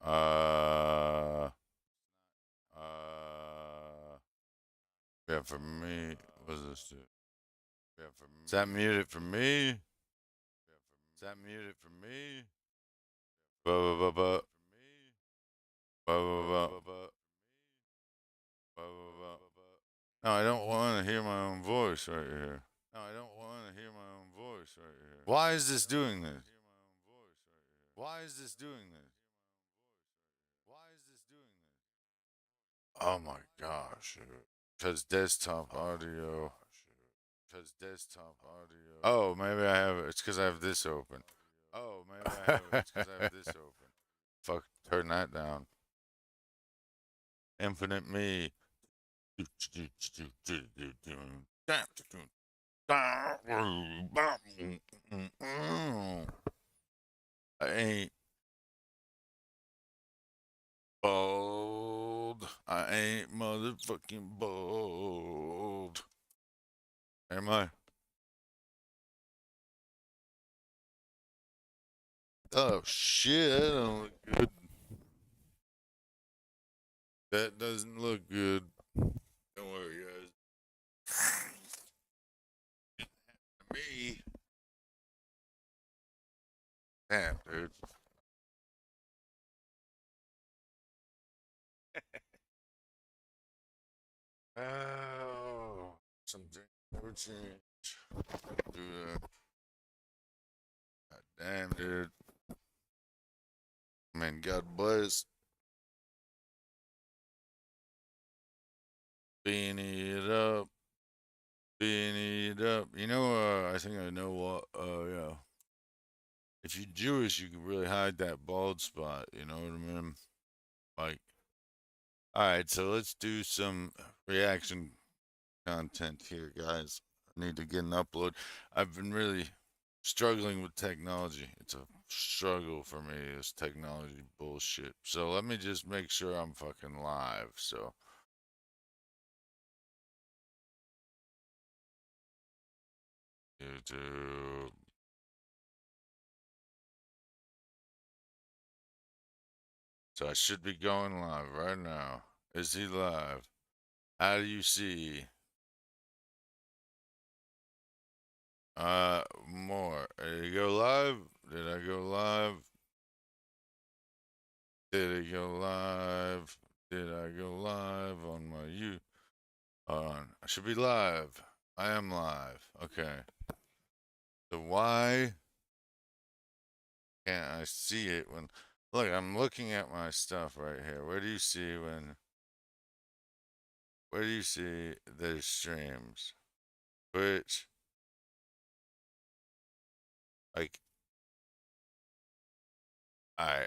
Uh, yeah, for me, what's this do? Yeah, for me. Is that muted for me? Is that muted for me? Buh, buh, buh, buh. Buh, buh, buh, buh. Buh, buh, buh. No, I don't want to hear my own voice right here. No, I don't want to hear my own voice right here. Why is this doing this? Why is this doing this? Why is this doing this? Oh my gosh. Because desktop audio. Because desktop audio. Oh, maybe I have it. It's because I have this open. Oh, maybe I have it. It's because I have this open. Fuck, turn that down. Infinite me. I ain't bold. I ain't motherfucking bold. Am I? Oh shit, that don't look good. That doesn't look good. Don't worry, guys. Me. Damn, dude. Oh, something never change. Do that. God damn, dude. Man, God bless. Beanie it up. Beanie it up. You know, I think I know what, yeah. If you're Jewish, you can really hide that bald spot. You know what I mean? Like, alright, so let's do some reaction content here, guys. I need to get an upload. I've been really struggling with technology. It's a struggle for me, this technology bullshit. So let me just make sure I'm fucking live. So YouTube. So I should be going live right now. Is he live? How do you see? More. Did he go live? Did I go live? Did he go live? Did I go live on my you? Hold on. I should be live. I am live. Okay. So why can't I see it when? Look, I'm looking at my stuff right here. Where do you see when? Where do you see the streams? Which, like, I,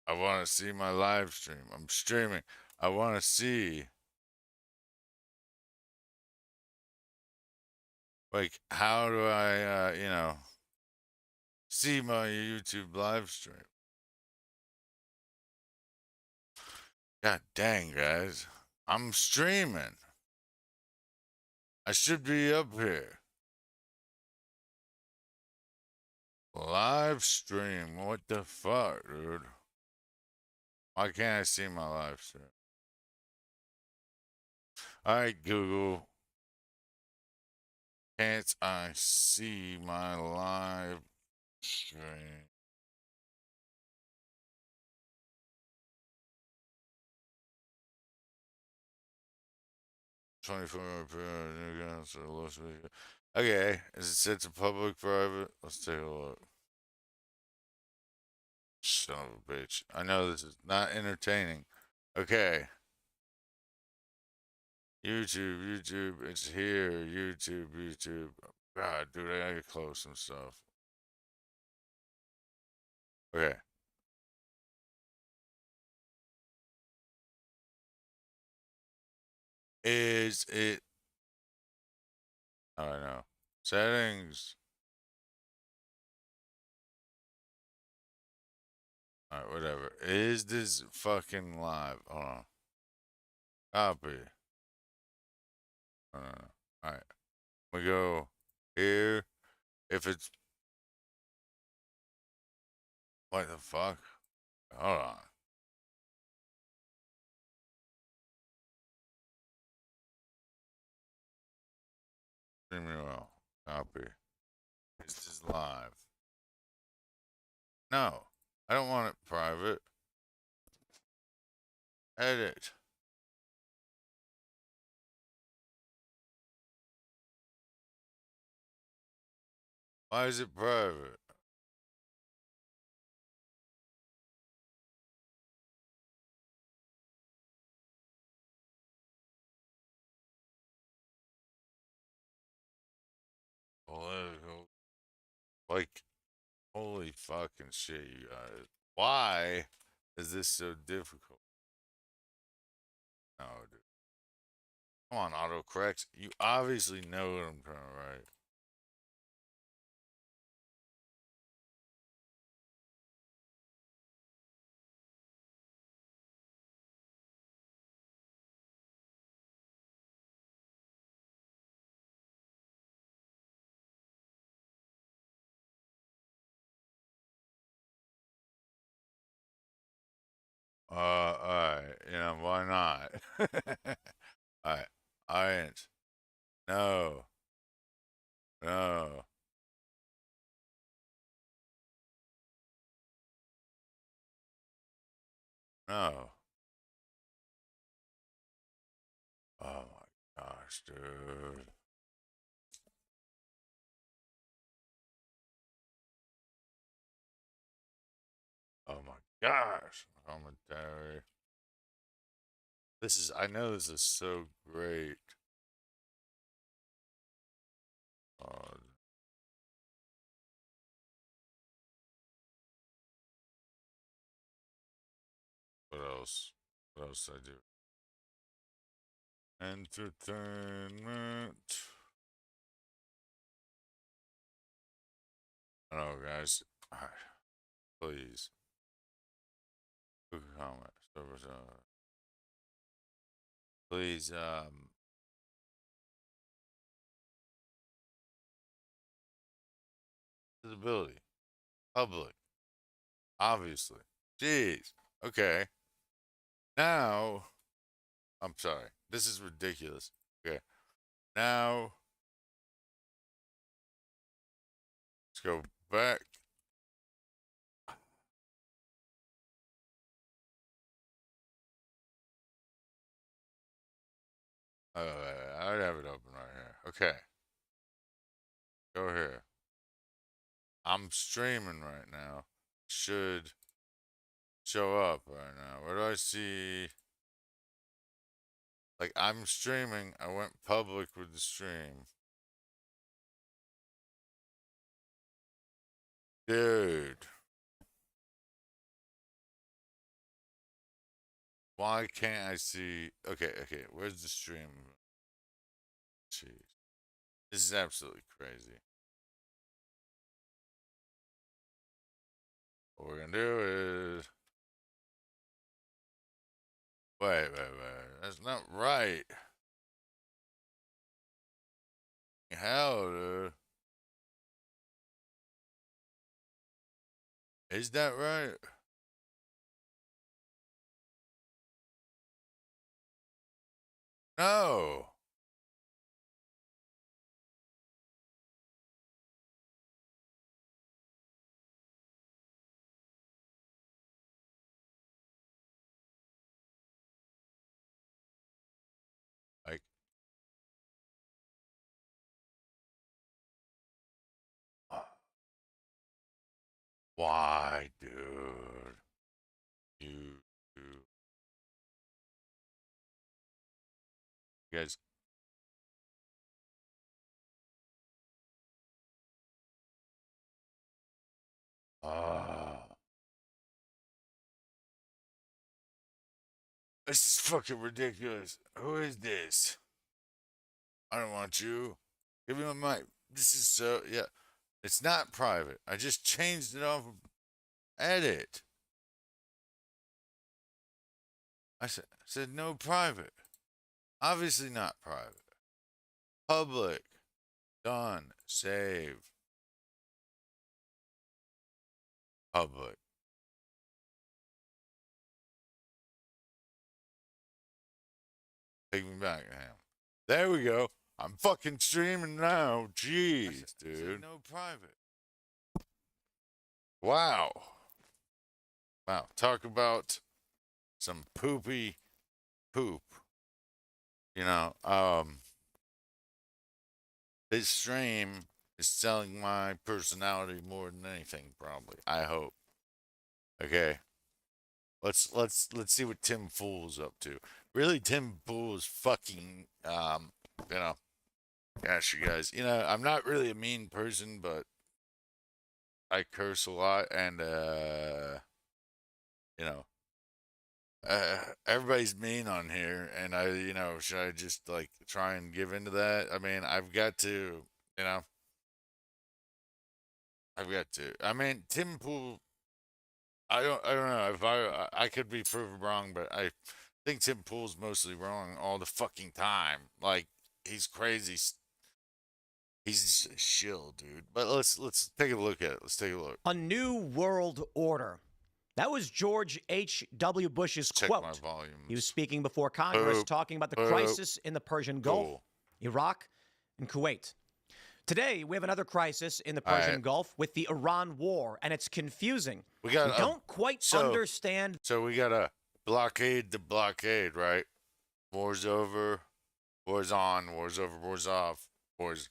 I want to see my live stream. I'm streaming. I want to see, like, how do I, see my YouTube live stream? God dang, guys. I'm streaming. I should be up here. Live stream. What the fuck, dude? Why can't I see my live stream? Alright, Google. Can't I see my live stream? Okay, is it set to public, private? Let's take a look. Son of a bitch. I know this is not entertaining. Okay. YouTube, it's here. YouTube. God, dude, I gotta close some stuff. Okay. Is it? I don't know. Settings. Alright, whatever. Is this fucking live? Hold on. Copy. Alright. We go here. If it's. What the fuck? Hold on. Streaming well. Copy. This is live. No, I don't want it private. Edit. Why is it private? Political. Like, holy fucking shit, you guys. Why is this so difficult? No, dude. Come on, autocorrect. You obviously know what I'm trying to write. Alright. You know, why not? Alright. Alright. No. No. No. Oh my gosh, dude. Oh my gosh. Commentary. I know this is so great. Uh, what else? What else I do? Entertainment. Oh, guys. Alright. Please. Quick comment. Please, visibility. Public. Obviously. Jeez. Okay. Now, I'm sorry. This is ridiculous. Okay. Now, let's go back. I have it open right here. Okay. Go here. I'm streaming right now. Should show up right now. Where do I see? Like, I'm streaming. I went public with the stream. Dude. Why can't I see? Okay, okay. Where's the stream? Jeez. This is absolutely crazy. What we're gonna do is. Wait, wait, wait. That's not right. Hell, dude. Is that right? No. Like, why, dude? You, you guys. Ah. This is fucking ridiculous. Who is this? I don't want you. Give me my mic. This is so, yeah. It's not private. I just changed it off. Edit. I said no private. Obviously not private. Public. Done. Save. Public. Take me back, man. There we go. I'm fucking streaming now. Jeez, dude. No private. Wow. Wow. Talk about some poopy poop. You know, this stream is selling my personality more than anything, probably. I hope. Okay. Let's see what Tim Fool's up to. Really, Tim Fool's fucking you know, gosh, you guys. You know, I'm not really a mean person, but I curse a lot, and you know, everybody's mean on here, and you know, should I just like try and give into that? I mean, I've got to, you know, I've got to. I mean, Tim Pool. I don't know if I could be proven wrong, but I think Tim Pool's mostly wrong all the fucking time. Like he's crazy. He's a shill, dude. But let's take a look at it. Let's take a look. A new world order. That was George H.W. Bush's Check quote. my volumes. He was speaking before Congress, talking about the crisis in the Persian Gulf, Iraq, and Kuwait. Today, we have another crisis in the Persian Gulf with the Iran war, and it's confusing. We don't quite understand. So we got to blockade the blockade, right? War's over, war's on, war's over, war's off, war's...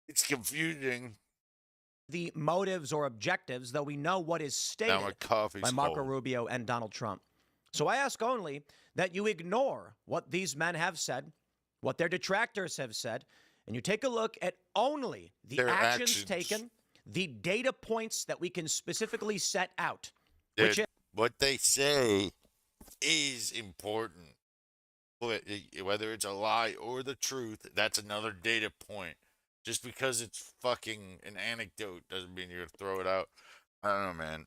It's confusing. The motives or objectives, though we know what is stated by Marco Rubio and Donald Trump. So I ask only that you ignore what these men have said, what their detractors have said, and you take a look at only the actions taken, the data points that we can specifically set out. What they say is important. Whether it's a lie or the truth, that's another data point. Just because it's fucking an anecdote doesn't mean you're gonna throw it out. I don't know, man.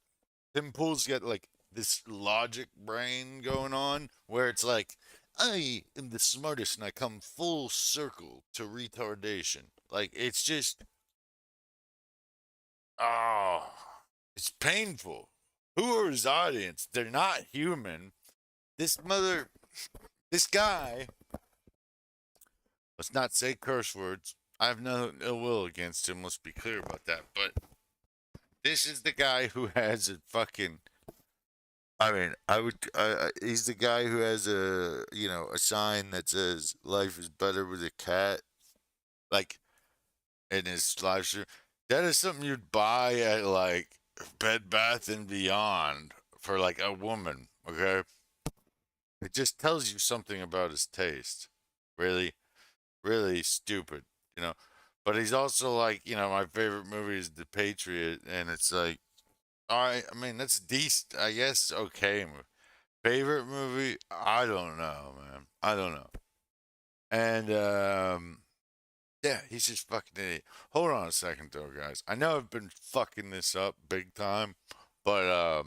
Tim Pool's got like this logic brain going on where it's like, I am the smartest and I come full circle to retardation. Like, it's just, oh, it's painful. Who are his audience? They're not human. This guy, let's not say curse words. I have no ill will against him. Let's be clear about that. But this is the guy who has a fucking. I mean, he's the guy who has a sign that says "Life is better with a cat," like in his live stream. That is something you'd buy at like Bed Bath and Beyond for like a woman. Okay, it just tells you something about his taste. Really, really stupid. You know, but he's also like, my favorite movie is The Patriot, and it's like, all right, I mean, that's decent, I guess, okay. Favorite movie? I don't know, man. I don't know. And, yeah, he's just fucking idiot. Hold on a second, though, guys. I know I've been fucking this up big time, but,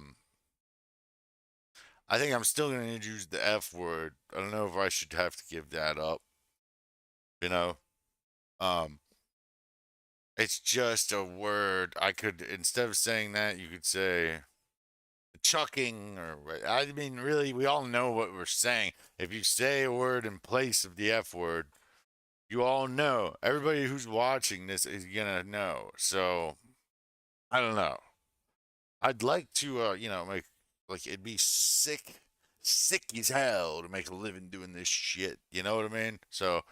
I think I'm still gonna use the F word. I don't know if I should have to give that up, you know? Um, It's just a word. I could, instead of saying that, you could say chucking, or I mean, really, we all know what we're saying. If you say a word in place of the F word, you all know. Everybody who's watching this is gonna know. So I don't know. I'd like to, make like it'd be sick as hell to make a living doing this shit. You know what I mean? So,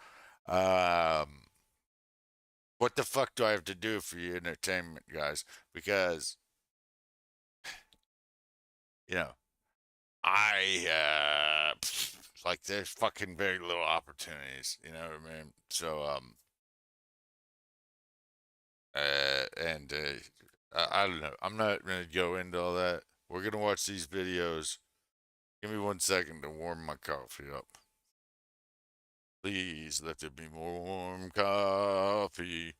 what the fuck do I have to do for your entertainment, guys? Because, I like there's fucking very little opportunities, you know what I mean? So and I don't know. I'm not gonna go into all that. We're gonna watch these videos. Give me 1 second to warm my coffee up. Please let there be more warm coffee.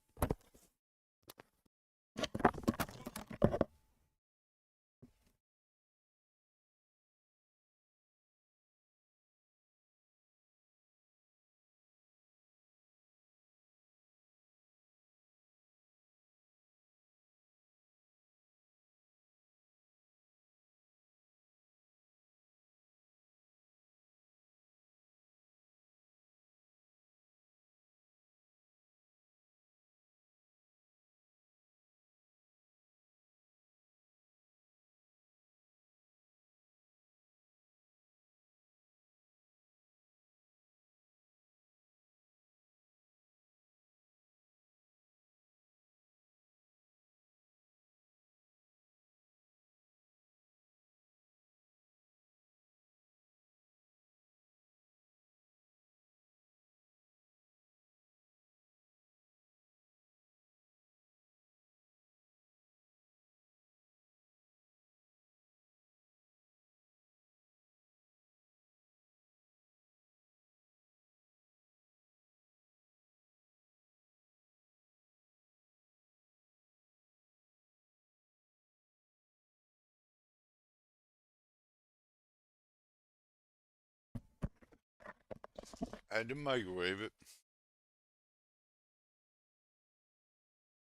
I had to microwave it.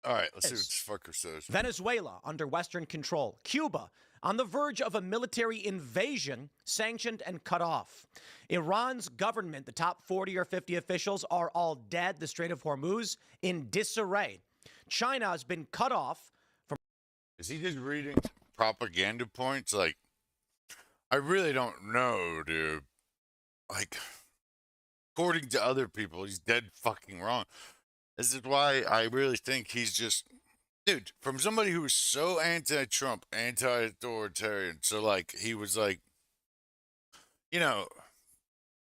All right, let's see what this fucker says. Venezuela under Western control. Cuba on the verge of a military invasion, sanctioned and cut off. Iran's government, the top 40 or 50 officials, are all dead. The Strait of Hormuz in disarray. China has been cut off from... Is he just reading propaganda points? Like, I really don't know, dude. Like, according to other people, he's dead fucking wrong. This is why I really think he's just, dude, from somebody who was so anti-Trump, anti-authoritarian, so like he was like, you know,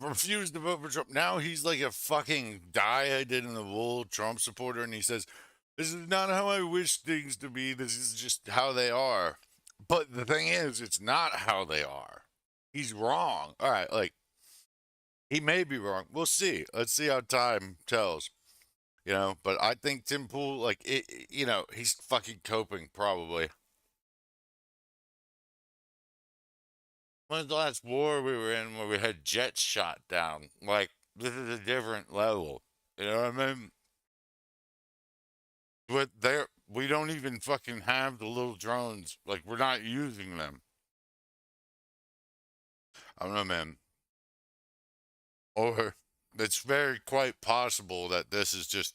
refused to vote for Trump. Now he's like a fucking die-I-did-in-the-wool Trump supporter, and he says, this is not how I wish things to be. This is just how they are. But the thing is, it's not how they are. He's wrong. All right, like, he may be wrong. We'll see. Let's see how time tells. You know, but I think Tim Pool, like, you know, he's fucking coping, probably. When's the last war we were in where we had jets shot down? Like, this is a different level. You know what I mean? But we don't even fucking have the little drones. Like, we're not using them. I don't know, man. Or it's very quite possible that this is just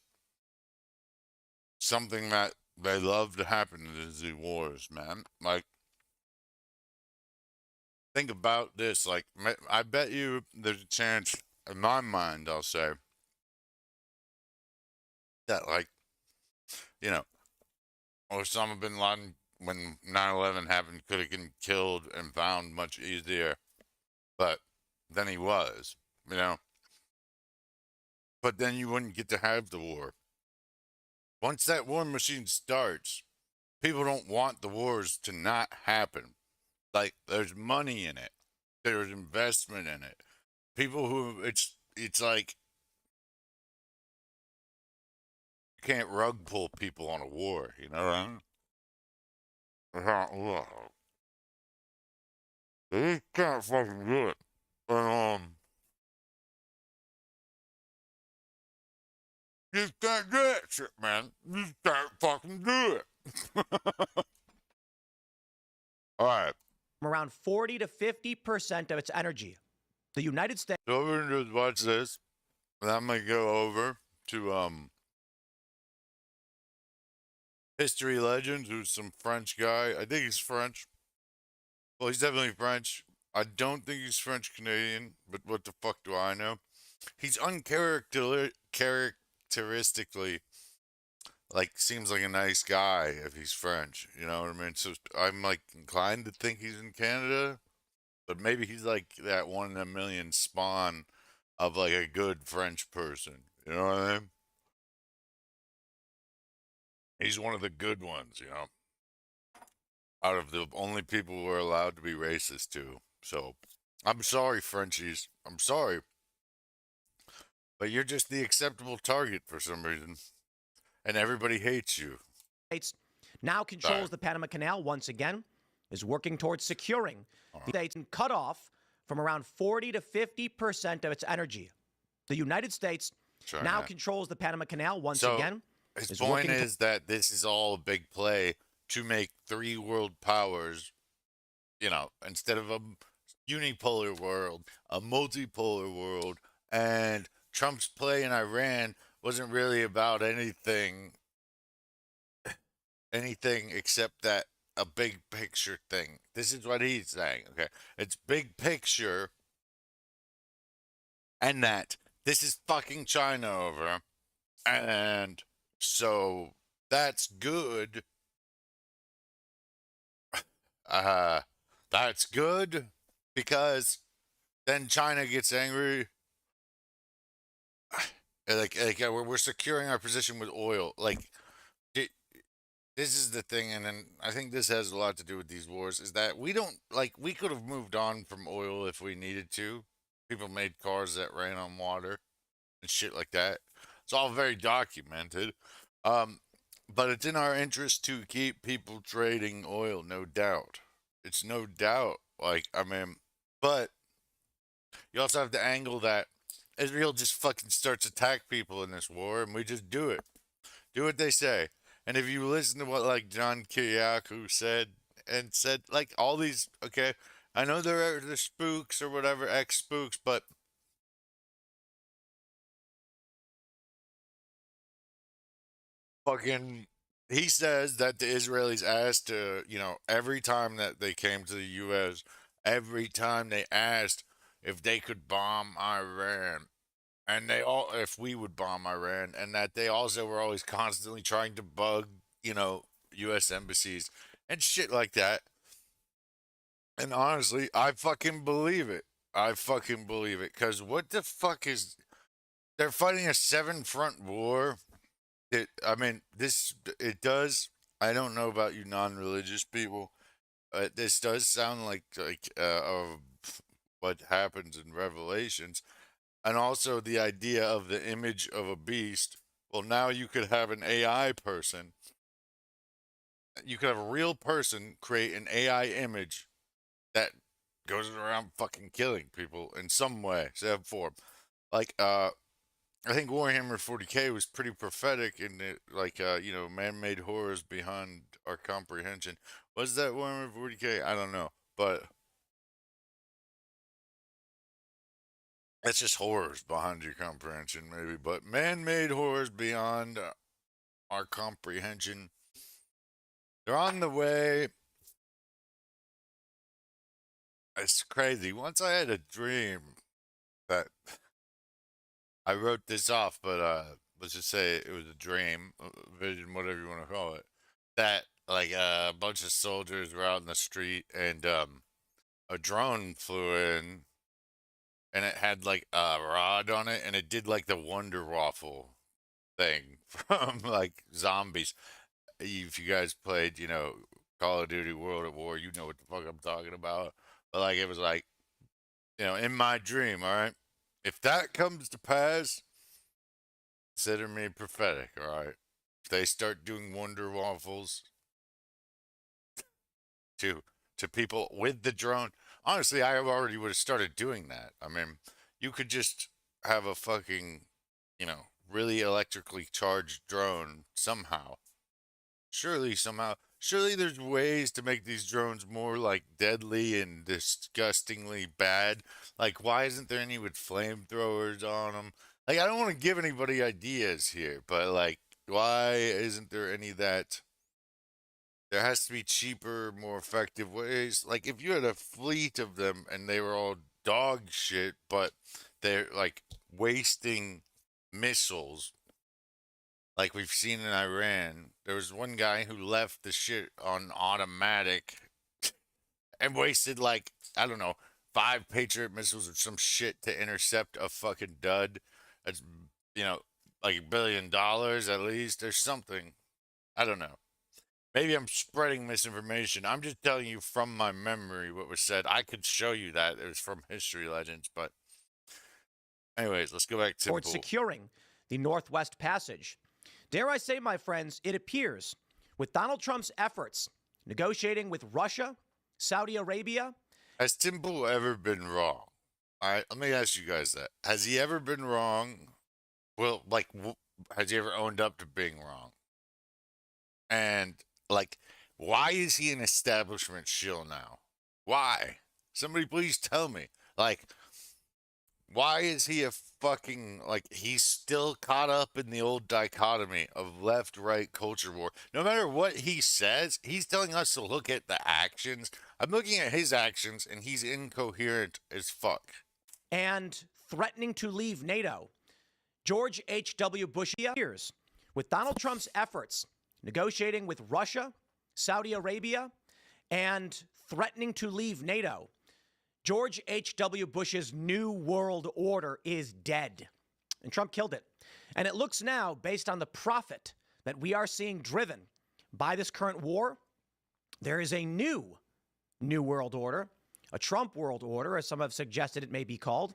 something that they love to happen in these wars, man. Like, think about this. Like, I bet you there's a chance, in my mind, I'll say, that, like, you know, Osama bin Laden, when 9/11 happened, could have been killed and found much easier. But then he was, you know. But then you wouldn't get to have the war. Once that war machine starts, people don't want the wars to not happen. Like, there's money in it. There's investment in it. People who, it's like, you can't rug pull people on a war, you know what I mean? They can't fucking do it. And, you just can't do that shit, man. You just can't fucking do it. All right. Around 40 to 50% of its energy. The United States... So we're going to watch this. And I'm going to go over to History Legends, who's some French guy. I think he's French. Well, he's definitely French. I don't think he's French-Canadian, but what the fuck do I know? He's uncharacteristically, like, seems like a nice guy if he's French. You know what I mean? So I'm, like, inclined to think he's in Canada, but maybe he's, like, that 1 in a million spawn of, like, a good French person. You know what I mean? He's one of the good ones, you know? Out of the only people we're allowed to be racist to. So, I'm sorry, Frenchies. I'm sorry. But you're just the acceptable target for some reason. And everybody hates you. States now controls the Panama Canal once again, is working towards securing the states and cut off from around 40 to 50% of its energy. The United States now controls the Panama Canal once again. His point is that this is all a big play to make 3 world powers, you know, instead of a unipolar world, a multipolar world, and Trump's play in Iran wasn't really about anything except that a big picture thing. This is what he's saying, okay? It's big picture, and that this is fucking China over, and so that's good. That's good because then China gets angry. Like we're securing our position with oil. Like, this is the thing, and then I think this has a lot to do with these wars, is that we don't, like, we could have moved on from oil if we needed to. People made cars that ran on water and shit like that. It's all very documented. But it's in our interest to keep people trading oil, no doubt. It's no doubt. Like, I mean, but you also have to angle that Israel just fucking starts attack people in this war, and we just do it. Do what they say. And if you listen to what like John Kiriakou said, and said like all these, okay, I know there are the spooks or whatever, ex spooks, but fucking he says that the Israelis asked every time that they came to the US, every time they asked if they could bomb Iran, and they all if we would bomb Iran, and that they also were always constantly trying to bug, US embassies and shit like that. And honestly, I fucking believe it. I fucking believe it, cuz what the fuck is they're fighting a seven front war. I mean, this it does. I don't know about you non-religious people. This does sound like of what happens in Revelations, and also the idea of the image of a beast. Well, now you could have an AI person. You could have a real person create an AI image that goes around fucking killing people in some way, shape, form. Like, I think Warhammer 40K was pretty prophetic in it, like, man-made horrors beyond our comprehension. Was that Warhammer 40K? I don't know, but it's just horrors behind your comprehension, maybe. But man-made horrors beyond our comprehension. They're on the way. It's crazy. Once I had a dream that I wrote this off, but let's just say it was a dream, vision, whatever you want to call it. That like a bunch of soldiers were out in the street, and a drone flew in, and it had like a rod on it, and it did like the Wonder Waffle thing from like zombies. If you guys played, Call of Duty World at War, you know what the fuck I'm talking about. But like it was like, in my dream, all right? If that comes to pass, consider me prophetic, all right? If they start doing Wonder Waffles to to people with the drone, honestly, I already would have started doing that. I mean, you could just have a fucking, really electrically charged drone somehow. Surely there's ways to make these drones more like deadly and disgustingly bad. Like, why isn't there any with flamethrowers on them? Like, I don't want to give anybody ideas here, but like, why isn't there any that there has to be cheaper, more effective ways? Like, if you had a fleet of them and they were all dog shit, but they're like wasting missiles like we've seen in Iran. There was one guy who left the shit on automatic and wasted like, I don't know, 5 Patriot missiles or some shit to intercept a fucking dud. That's, you know, like $1 billion at least or something. I don't know. Maybe I'm spreading misinformation. I'm just telling you from my memory what was said. I could show you that. It was from History Legends, but anyways, let's go back to towards securing the Northwest Passage. Dare I say, my friends, it appears with Donald Trump's efforts negotiating with Russia, Saudi Arabia. Has Tim Pool ever been wrong? All right, let me ask you guys that. Has he ever been wrong? Well, like, has he ever owned up to being wrong? And, like, why is he an establishment shill now? Why? Somebody please tell me. Like, why is he a fucking like he's still caught up in the old dichotomy of left right culture war? No matter what he says, he's telling us to look at the actions. I'm looking at his actions and he's incoherent as fuck. And threatening to leave NATO. George H.W. Bush years with Donald Trump's efforts negotiating with Russia, Saudi Arabia, and threatening to leave NATO. George H.W. Bush's New World Order is dead. And Trump killed it. And it looks now, based on the profit that we are seeing driven by this current war, there is a New World Order, a Trump World Order, as some have suggested it may be called,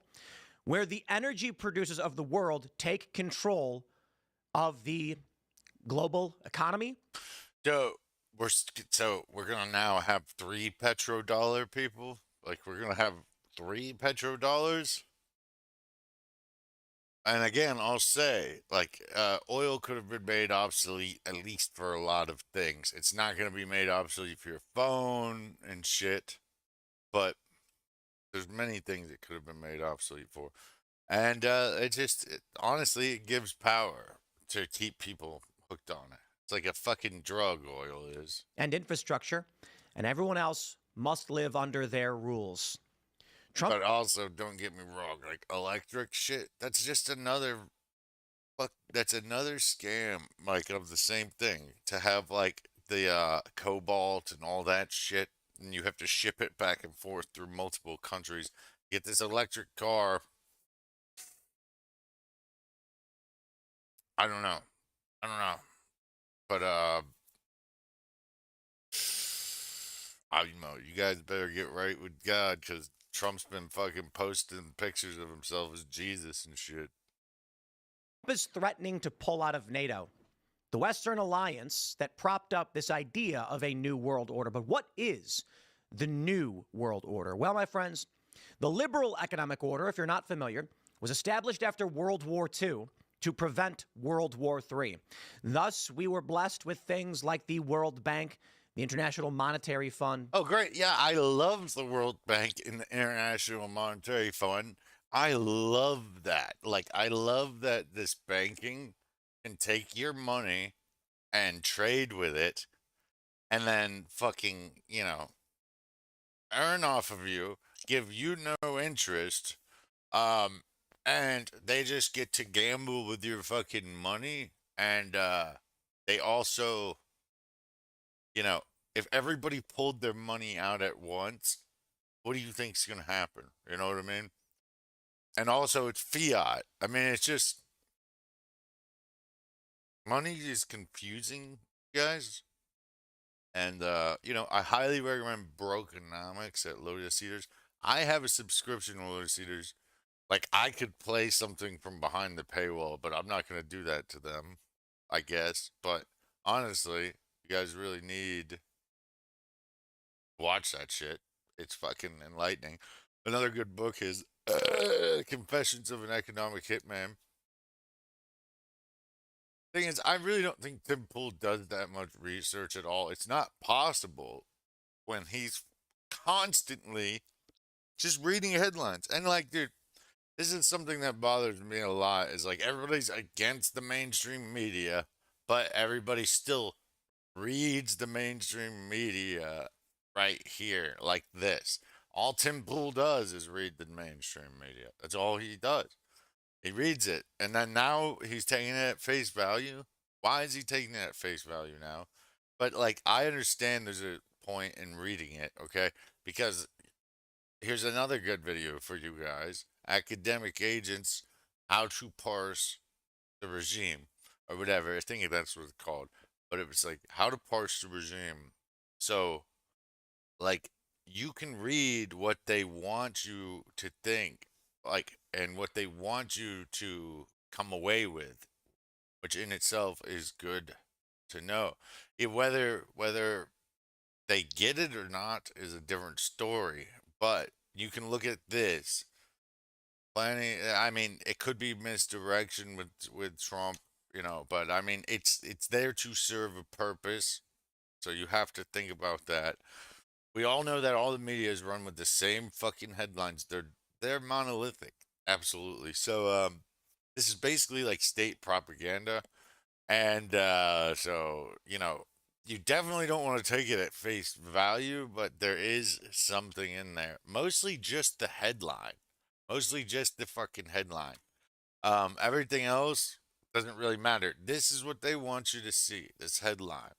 where the energy producers of the world take control of the global economy. So we're gonna now have 3 petrodollar people. Like we're gonna have 3 petrodollars. And again, I'll say, like, oil could have been made obsolete at least for a lot of things. It's not going to be made obsolete for your phone and shit, but there's many things it could have been made obsolete for. And honestly, it gives power to keep people hooked on it. It's like a fucking drug, oil is. And infrastructure, and everyone else must live under their rules. Trump. But also, don't get me wrong, like electric shit, that's just another that's another scam, like of the same thing. To have like the cobalt and all that shit, and you have to ship it back and forth through multiple countries. Get this electric car. I don't know. I don't know. But I don't know. You guys better get right with God, because Trump's been fucking posting pictures of himself as Jesus and shit. Trump is threatening to pull out of NATO, the Western alliance that propped up this idea of a new world order. But what is the new world order? Well, my friends, the liberal economic order, if you're not familiar, was established after World War II to prevent World War III. Thus, we were blessed with things like the World Bank, the International Monetary Fund. Oh, great. Yeah, I love the World Bank and the International Monetary Fund. I love that. Like, I love that this banking can take your money and trade with it and then fucking, earn off of you, give you no interest, and they just get to gamble with your fucking money. And they also, if everybody pulled their money out at once, what do you think's gonna happen? You know what I mean? And also, it's fiat. I mean, it's just money is confusing, guys. And I highly recommend Brokenomics at Lotus Eaters. I have a subscription to Lotus Eaters. Like, I could play something from behind the paywall, but I'm not gonna do that to them, I guess. But honestly, you guys really need to watch that shit. It's fucking enlightening. Another good book is Confessions of an Economic Hitman. Thing is, I really don't think Tim Pool does that much research at all. It's not possible when he's constantly just reading headlines. And like, dude, this is something that bothers me a lot. Is like everybody's against the mainstream media, but everybody still reads the mainstream media right here, like this. All Tim Pool does is read the mainstream media. That's all he does. He reads it, and then now he's taking it at face value. Why is he taking it at face value now? But like, I understand there's a point in reading it, okay? Because here's another good video for you guys: academic agents, how to parse the regime, or whatever. I think that's what it's called. But it was like how to parse the regime. So, like, you can read what they want you to think, like, and what they want you to come away with, which in itself is good to know. Whether they get it or not is a different story. But you can look at this planning. I mean, it could be misdirection with Trump, but I mean, it's there to serve a purpose. So you have to think about that. We all know that all the media is run with the same fucking headlines. They're monolithic, absolutely. So this is basically like state propaganda, and so you definitely don't want to take it at face value, but there is something in there. Mostly just the headline, mostly just the fucking headline. Everything else doesn't really matter. This is what they want you to see. This headline: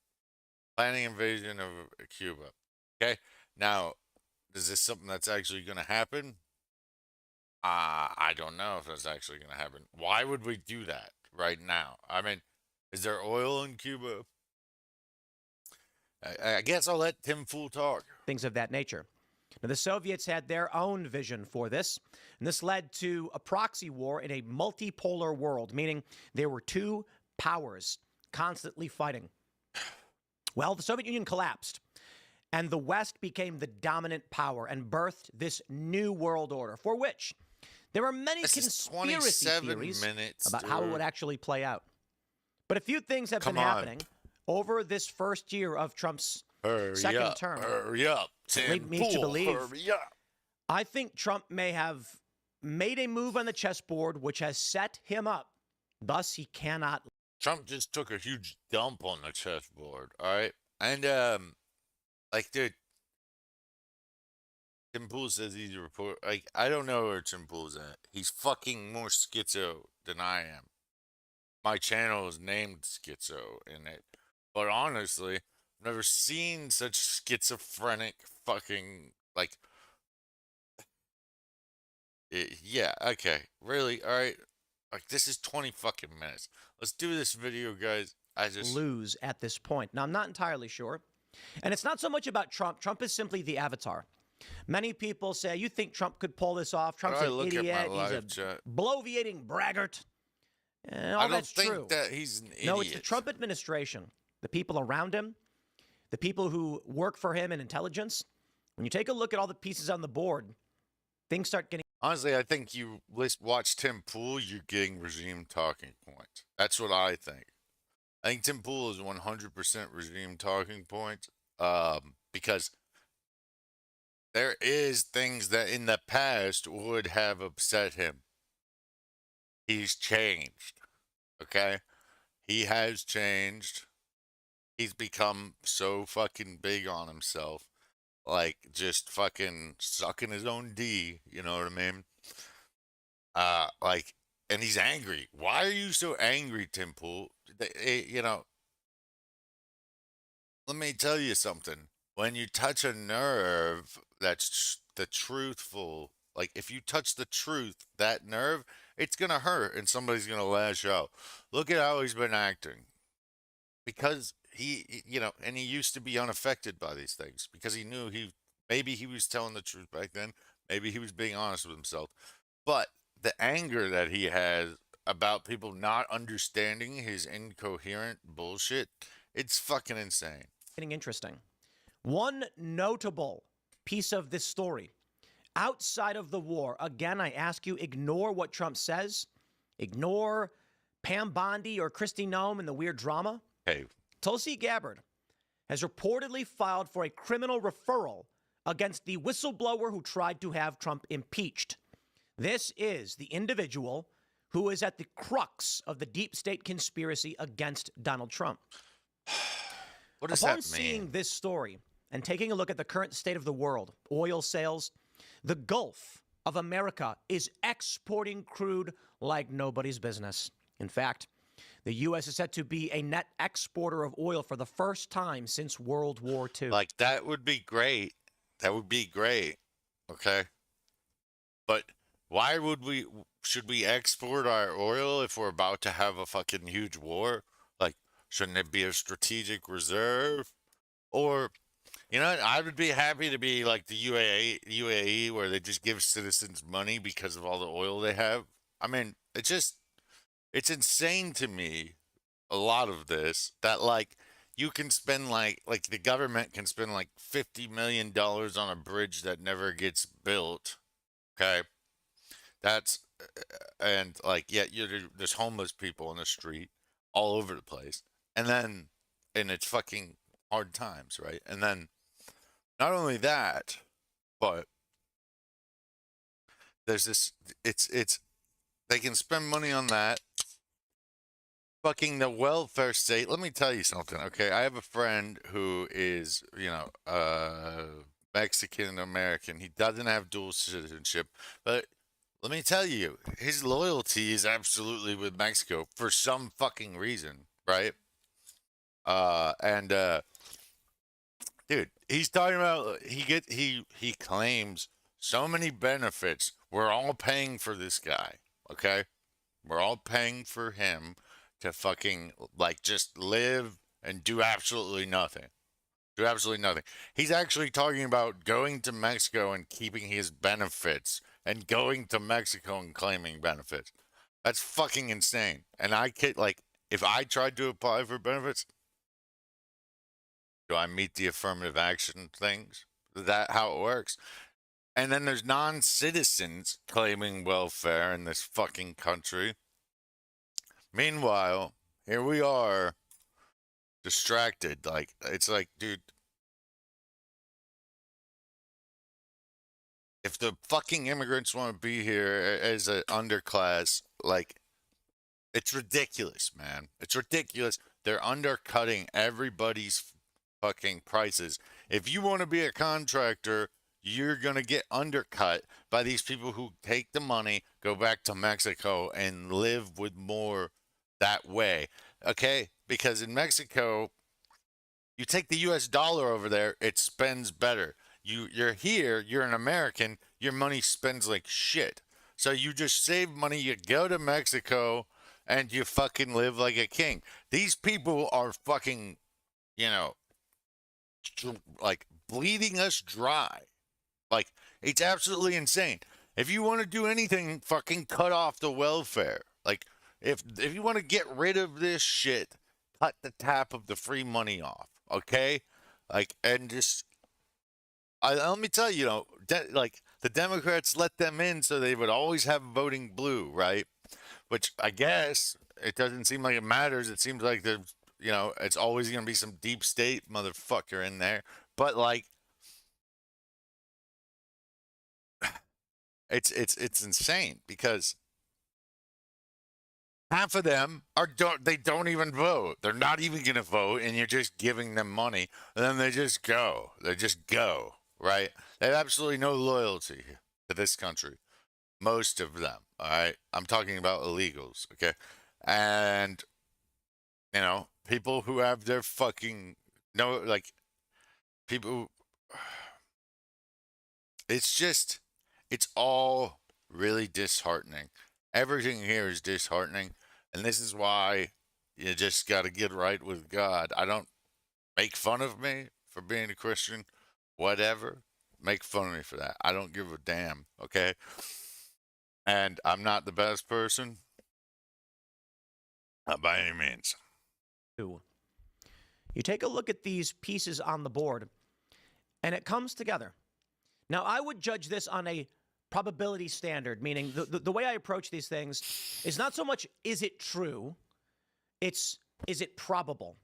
planning invasion of Cuba. Okay. Now, is this something that's actually going to happen? I don't know if that's actually going to happen. Why would we do that right now? I mean, is there oil in Cuba? I guess I'll let Tim Fool talk. Things of that nature. Now, the Soviets had their own vision for this, and this led to a proxy war in a multipolar world, meaning there were two powers constantly fighting. Well, the Soviet Union collapsed, and the West became the dominant power and birthed this new world order, for which There are many conspiracy theories about how it would actually play out. But a few things have been happening over this first year of Trump's second term. Hurry up. Lead me to believe. I think Trump may have made a move on the chessboard which has set him up. Thus, he cannot. Trump just took a huge dump on the chessboard, all right? And, like, dude, Tim Pool says he's a reporter. Like, I don't know where Tim Pool's at. He's fucking more schizo than I am. My channel is named Schizo in it. But honestly, I've never seen such schizophrenic fucking, like, yeah, okay, really, all right. Like, this is 20 fucking minutes. Let's do this video, guys. I just lose at this point. Now, I'm not entirely sure. And it's not so much about Trump. Trump is simply the avatar. Many people say, you think Trump could pull this off? Trump's an idiot. He's a bloviating braggart. I don't think that he's an idiot. No, it's the Trump administration, the people around him, the people who work for him in intelligence. When you take a look at all the pieces on the board, things start getting... Honestly, I think you watch Tim Pool, you're getting regime talking points. That's what I think. I think Tim Pool is 100% regime talking points, because there is things that in the past would have upset him. He's changed, okay? He has changed. He's become so fucking big on himself. Like, just fucking sucking his own D, you know what I mean? Like, and he's angry. Why are you so angry, Tim Pool? You know, let me tell you something. When you touch a nerve that's the truthful, like, if you touch the truth, that nerve, it's going to hurt and somebody's going to lash out. Look at how he's been acting. Because he, you know, and he used to be unaffected by these things because he knew maybe he was telling the truth back then. Maybe he was being honest with himself. But the anger that he has about people not understanding his incoherent bullshit, it's fucking insane. Getting interesting. One notable piece of this story, outside of the war, again, I ask you, ignore what Trump says. Ignore Pam Bondi or Kristi Noem and the weird drama. Hey. Tulsi Gabbard has reportedly filed for a criminal referral against the whistleblower who tried to have Trump impeached. This is the individual who is at the crux of the deep state conspiracy against Donald Trump. What does that mean? Upon seeing this story and taking a look at the current state of the world, oil sales, the Gulf of America is exporting crude like nobody's business. In fact, the U.S. is set to be a net exporter of oil for the first time since World War II. Like, that would be great. That would be great. Okay. But why should we export our oil if we're about to have a fucking huge war? Like, shouldn't it be a strategic reserve? Or, you know, I would be happy to be like the UAE where they just give citizens money because of all the oil they have. I mean, it's insane to me, a lot of this, that, like, you can spend, like the government can spend, like, $50 million on a bridge that never gets built, okay? That's, and, like, yeah, there's homeless people in the street all over the place. And it's fucking hard times, right? And then, not only that, but there's this, they can spend money on that. Fucking the welfare state. Let me tell you something, okay? I have a friend who is, you know, Mexican American. He doesn't have dual citizenship, but let me tell you, his loyalty is absolutely with Mexico for some fucking reason, right? Dude, he's talking about he claims so many benefits. We're all paying for this guy, okay? We're all paying for him to fucking, like, just live and do absolutely nothing. Do absolutely nothing. He's actually talking about going to Mexico and keeping his benefits and going to Mexico and claiming benefits. That's fucking insane. And I can't, like, if I tried to apply for benefits, do I meet the affirmative action things? Is that how it works? And then there's non-citizens claiming welfare in this fucking country. Meanwhile, here we are, distracted. Like, it's like, dude, if the fucking immigrants want to be here as an underclass, like, it's ridiculous, man. It's ridiculous. They're undercutting everybody's fucking prices. If you want to be a contractor, you're going to get undercut by these people who take the money, go back to Mexico, and live with more that way. Okay? Because in Mexico, you take the US dollar over there, it spends better. You're here, you're an American, your money spends like shit. So you just save money, you go to Mexico, and you fucking live like a king. These people are fucking, you know, like bleeding us dry. Like, it's absolutely insane. If you want to do anything, fucking cut off the welfare. Like, if you want to get rid of this shit, cut the tap of the free money off, okay? Like, and just, let me tell you, like, the Democrats let them in so they would always have voting blue, right? Which I guess it doesn't seem like it matters. It seems like there's, it's always going to be some deep state motherfucker in there. But, like, it's insane because half of them don't even vote. They're not even going to vote, and you're just giving them money, and then they just go. They just go, right? They have absolutely no loyalty to this country. Most of them, all right? I'm talking about illegals, okay? And, people who have their fucking, people, it's all really disheartening. Everything here is disheartening, and this is why you just got to get right with God. I don't make fun of me for being a Christian, whatever. Make fun of me for that. I don't give a damn, okay? And I'm not the best person, not by any means. You take a look at these pieces on the board, and it comes together. Now, I would judge this on a probability standard, meaning the way I approach these things is not so much is it true, it's is it probable.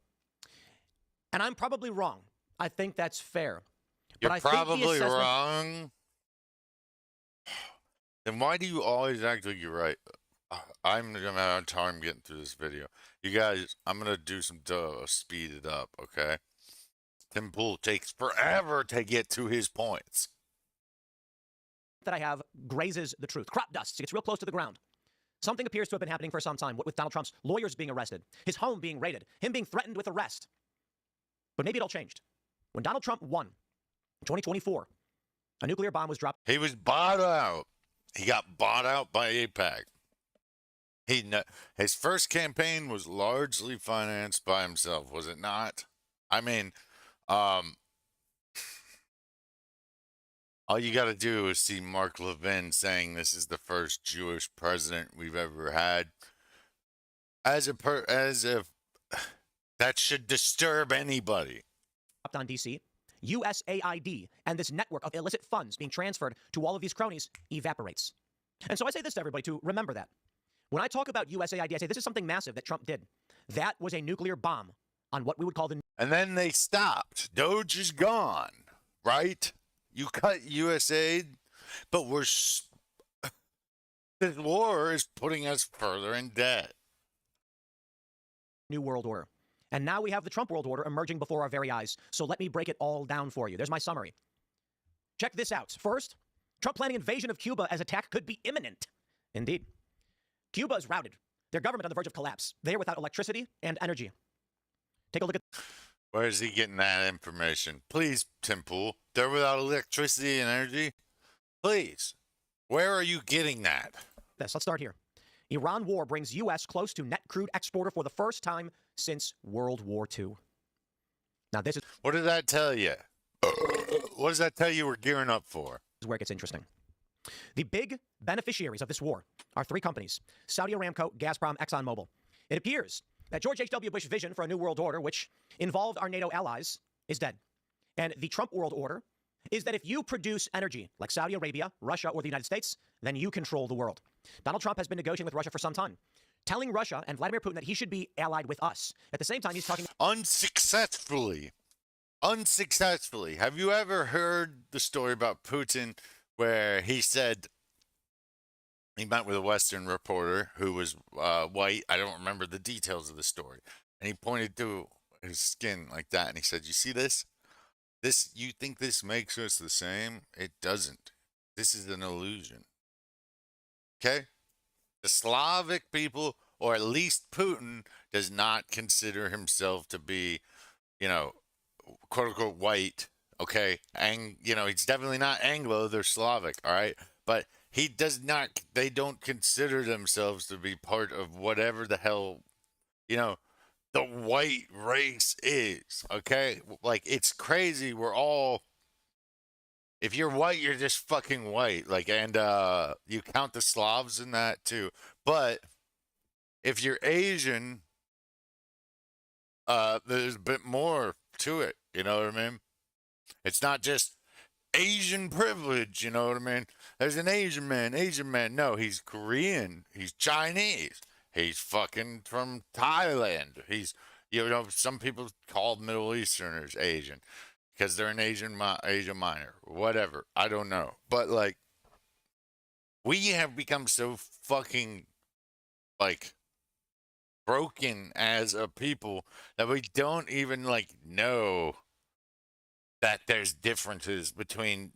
And I'm probably wrong. I think that's fair. You're probably wrong. Then why do you always act like you're right? I'm going to have time getting through this video. You guys, I'm going to do some speed it up, okay? Tim Pool takes forever to get to his points. That I have grazes the truth. Crop dust. It gets real close to the ground. Something appears to have been happening for some time with Donald Trump's lawyers being arrested, his home being raided, him being threatened with arrest. But maybe it all changed. When Donald Trump won in 2024, a nuclear bomb was dropped. He was bought out. He got bought out by AIPAC. His first campaign was largely financed by himself, was it not? I mean, all you got to do is see Mark Levin saying this is the first Jewish president we've ever had. As if that should disturb anybody. On DC, USAID and this network of illicit funds being transferred to all of these cronies evaporates. And so I say this to everybody to remember that. When I talk about USAID, I say this is something massive that Trump did. That was a nuclear bomb on what we would call the... And then they stopped. Doge is gone, right? You cut USAID, but this war is putting us further in debt. New World Order. And now we have the Trump World Order emerging before our very eyes. So let me break it all down for you. There's my summary. Check this out. First, Trump planning invasion of Cuba as attack could be imminent. Indeed. Cuba is routed. Their government on the verge of collapse. They are without electricity and energy. Take a look at... Where is he getting that information? Please, Tim Pool. They're without electricity and energy? Please. Where are you getting that? Let's start here. Iran war brings U.S. close to net crude exporter for the first time since World War II. Now this is... What does that tell you? What does that tell you we're gearing up for? This is where it gets interesting. The big beneficiaries of this war are three companies: Saudi Aramco, Gazprom, ExxonMobil. It appears that George H.W. Bush's vision for a new world order, which involved our NATO allies, is dead. And the Trump world order is that if you produce energy like Saudi Arabia, Russia, or the United States, then you control the world. Donald Trump has been negotiating with Russia for some time, telling Russia and Vladimir Putin that he should be allied with us. At the same time, he's talking unsuccessfully. Unsuccessfully. Have you ever heard the story about Putin where he said he met with a Western reporter who was white? I don't remember the details of the story. And he pointed to his skin like that, and he said, "You see this? This, you think this makes us the same? It doesn't. This is an illusion." Okay? The Slavic people, or at least Putin, does not consider himself to be, you know, quote unquote white. Okay? And, he's definitely not Anglo, they're Slavic, all right? But he does not, they don't consider themselves to be part of whatever the hell, the white race is, okay? Like, it's crazy. We're all, if you're white, you're just fucking white. Like, and you count the Slavs in that too. But if you're Asian, there's a bit more to it. You know what I mean? It's not just Asian privilege. You know what I mean? There's an Asian man. No, he's Korean. He's Chinese. He's fucking from Thailand. He's, some people call Middle Easterners Asian because they're an Asian minor, whatever. I don't know. But, like, we have become so fucking, like, broken as a people that we don't even, like, know that there's differences between,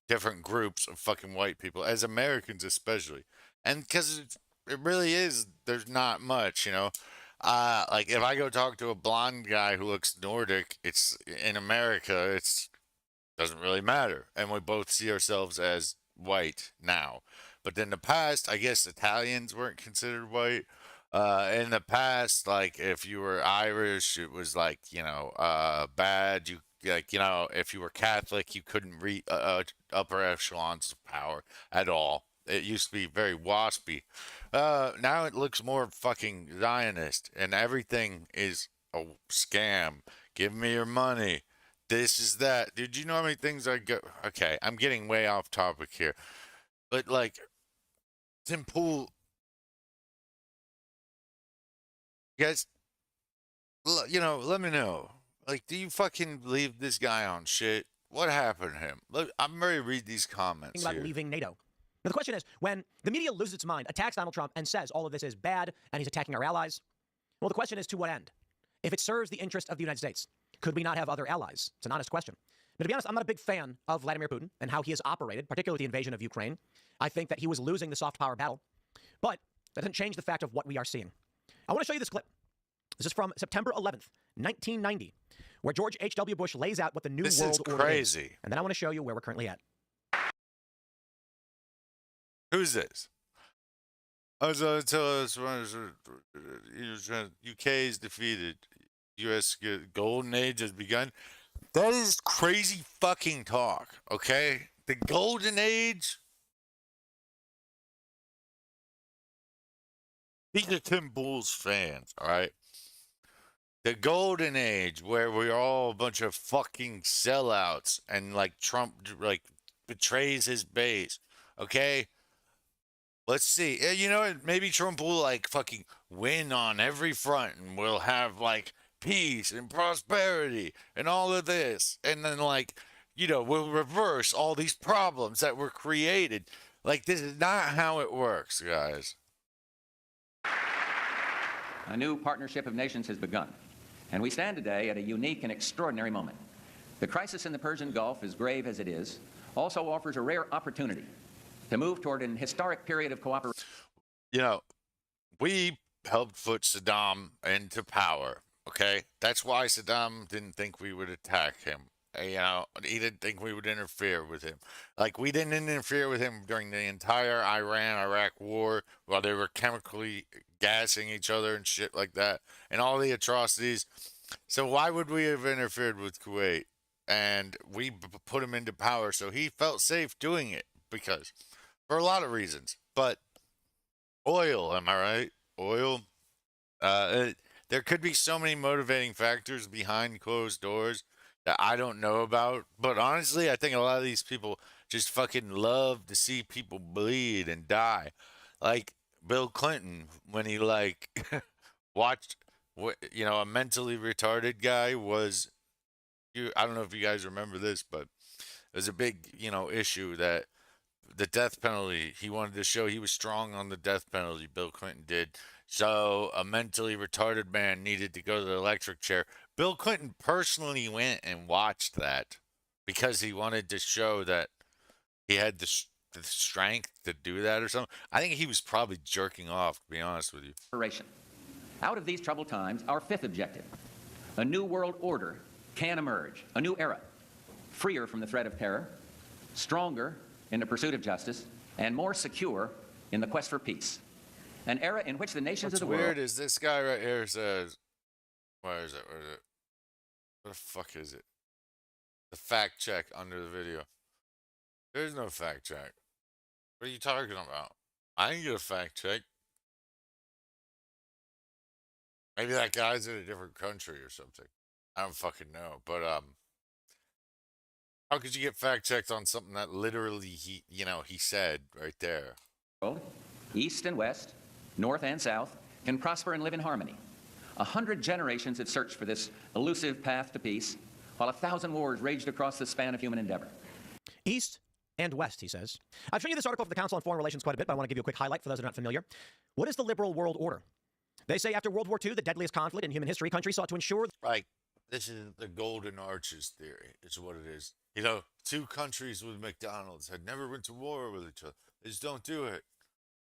different groups of fucking white people, as Americans especially. And because it really is, there's not much, like, if I go talk to a blonde guy who looks Nordic, it's in America, it's doesn't really matter, and we both see ourselves as white now. But in the past, I guess Italians weren't considered white. In the past, like, if you were Irish, it was like, bad. You, like, if you were Catholic, you couldn't reach upper echelons of power at all. It used to be very waspy. Now it looks more fucking Zionist, and everything is a scam. Give me your money. This is that. Did you know how many things I go? Okay, I'm getting way off topic here, but, like, Tim Pool, you guys, let me know. Like, do you fucking leave this guy on shit? What happened to him? Look, I'm ready to read these comments about here. leaving NATO. Now, the question is, when the media loses its mind, attacks Donald Trump, and says all of this is bad, and he's attacking our allies, well, the question is, to what end? If it serves the interest of the United States, could we not have other allies? It's an honest question. Now, to be honest, I'm not a big fan of Vladimir Putin and how he has operated, particularly with the invasion of Ukraine. I think that he was losing the soft power battle. But that doesn't change the fact of what we are seeing. I want to show you this clip. This is from September 11th, 1990, where George H.W. Bush lays out what the New World Order is. And then I want to show you where we're currently at. Who's this? Until UK is defeated. U.S. golden age has begun. That is crazy fucking talk, okay? The golden age? These are Tim Bull's fans, all right? The golden age where we're all a bunch of fucking sellouts and, like, Trump, like, betrays his base, okay? Let's see. You know what? Maybe Trump will, like, fucking win on every front and we'll have, like, peace and prosperity and all of this. And then, like, we'll reverse all these problems that were created. Like, this is not how it works, guys. A new partnership of nations has begun, and we stand today at a unique and extraordinary moment. The crisis in the Persian Gulf, as grave as it is, also offers a rare opportunity to move toward an historic period of cooperation. We helped put Saddam into power, okay? That's why Saddam didn't think we would attack him. He didn't think we would interfere with him. Like, we didn't interfere with him during the entire Iran-Iraq war while they were chemically gassing each other and shit like that, and all the atrocities. So why would we have interfered with Kuwait? And we put him into power, so he felt safe doing it, because for a lot of reasons. But oil, am I right? Oil. There could be so many motivating factors behind closed doors that I don't know about. But honestly, I think a lot of these people just fucking love to see people bleed and die. Like Bill Clinton, when he like watched what a mentally retarded guy was. I don't know if you guys remember this, but it was a big issue that the death penalty. He wanted to show he was strong on the death penalty. Bill Clinton did. So a mentally retarded man needed to go to the electric chair. Bill Clinton personally went and watched that because he wanted to show that he had the strength to do that or something. I think he was probably jerking off, to be honest with you. Out of these troubled times, our fifth objective, a new world order can emerge, a new era, freer from the threat of terror, stronger in the pursuit of justice, and more secure in the quest for peace. An era in which the nations of the world... What's weird is this guy right here says... Where is it? What the fuck is it? The fact check under the video. There's no fact check. What are you talking about? I didn't get a fact check. Maybe that guy's in a different country or something. I don't fucking know. But, how could you get fact checked on something that literally he said right there? East and west, north and south, can prosper and live in harmony. 100 generations have searched for this elusive path to peace, while 1,000 wars raged across the span of human endeavor. East and west, he says. I've shown you this article for the Council on Foreign Relations quite a bit, but I want to give you a quick highlight for those that are not familiar. What is the liberal world order? They say after World War II, the deadliest conflict in human history, countries sought to ensure... Right. This is the Golden Arches theory. It's what it is. Two countries with McDonald's had never went to war with each other. They just don't do it.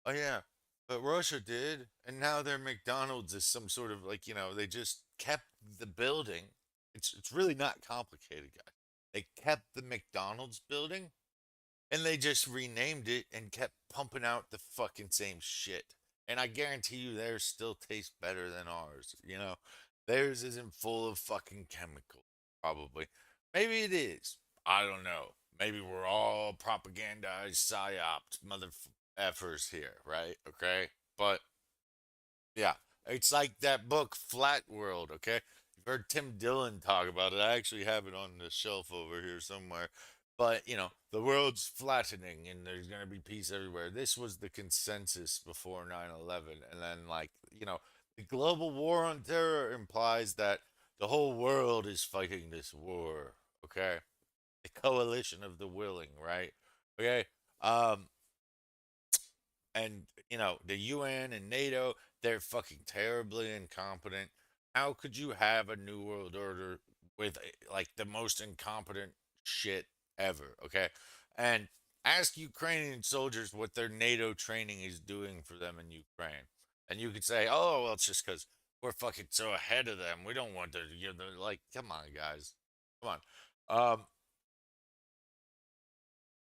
Oh, yeah. But Russia did. And now their McDonald's is some sort of they just kept the building. It's really not complicated, guys. They kept the McDonald's building and they just renamed it and kept pumping out the fucking same shit. And I guarantee you theirs still tastes better than ours. Theirs isn't full of fucking chemicals, probably. Maybe it is. I don't know. Maybe we're all propagandized psyops mother effers here, right? Okay? But, yeah. It's like that book, Flat World, okay? You've heard Tim Dillon talk about it. I actually have it on the shelf over here somewhere. But, the world's flattening and there's going to be peace everywhere. This was the consensus before 9/11. And then, the global war on terror implies that the whole world is fighting this war, okay? The coalition of the willing, right? Okay? And, the UN and NATO, they're fucking terribly incompetent. How could you have a new world order with, the most incompetent shit ever, okay? And ask Ukrainian soldiers what their NATO training is doing for them in Ukraine. And you could say, oh, well, it's just because we're fucking so ahead of them. We don't want to, come on, guys. Come on.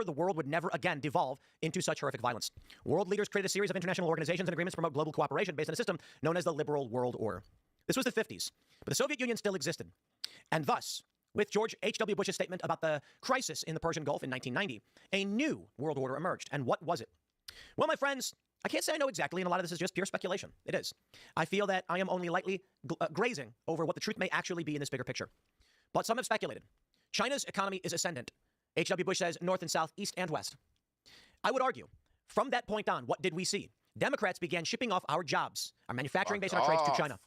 The world would never again devolve into such horrific violence. World leaders created a series of international organizations and agreements to promote global cooperation based on a system known as the liberal world order. This was the 50s, but the Soviet Union still existed. And thus, with George H.W. Bush's statement about the crisis in the Persian Gulf in 1990, a new world order emerged. And what was it? Well, my friends, I can't say I know exactly, and a lot of this is just pure speculation. It is. I feel that I am only lightly grazing over what the truth may actually be in this bigger picture. But some have speculated. China's economy is ascendant. H.W. Bush says north and south, east and west. I would argue, from that point on, what did we see? Democrats began shipping off our jobs, our manufacturing base and our trades to China.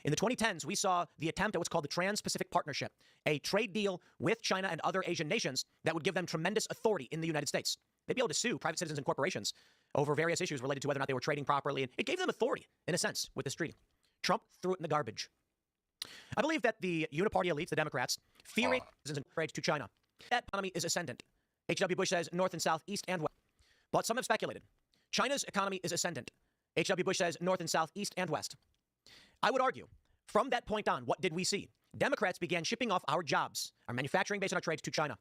In the 2010s, we saw the attempt at what's called the Trans-Pacific Partnership, a trade deal with China and other Asian nations that would give them tremendous authority in the United States. They'd be able to sue private citizens and corporations over various issues related to whether or not they were trading properly, and it gave them authority, in a sense, with this treaty. Trump threw it in the garbage. I believe that the uniparty elites, the Democrats, fearing citizens and trade to China. That economy is ascendant. H.W. Bush says north and south, east and west. But some have speculated. China's economy is ascendant. H.W. Bush says north and south, east and west. I would argue, from that point on, what did we see? Democrats began shipping off our jobs, our manufacturing base and our trades to China.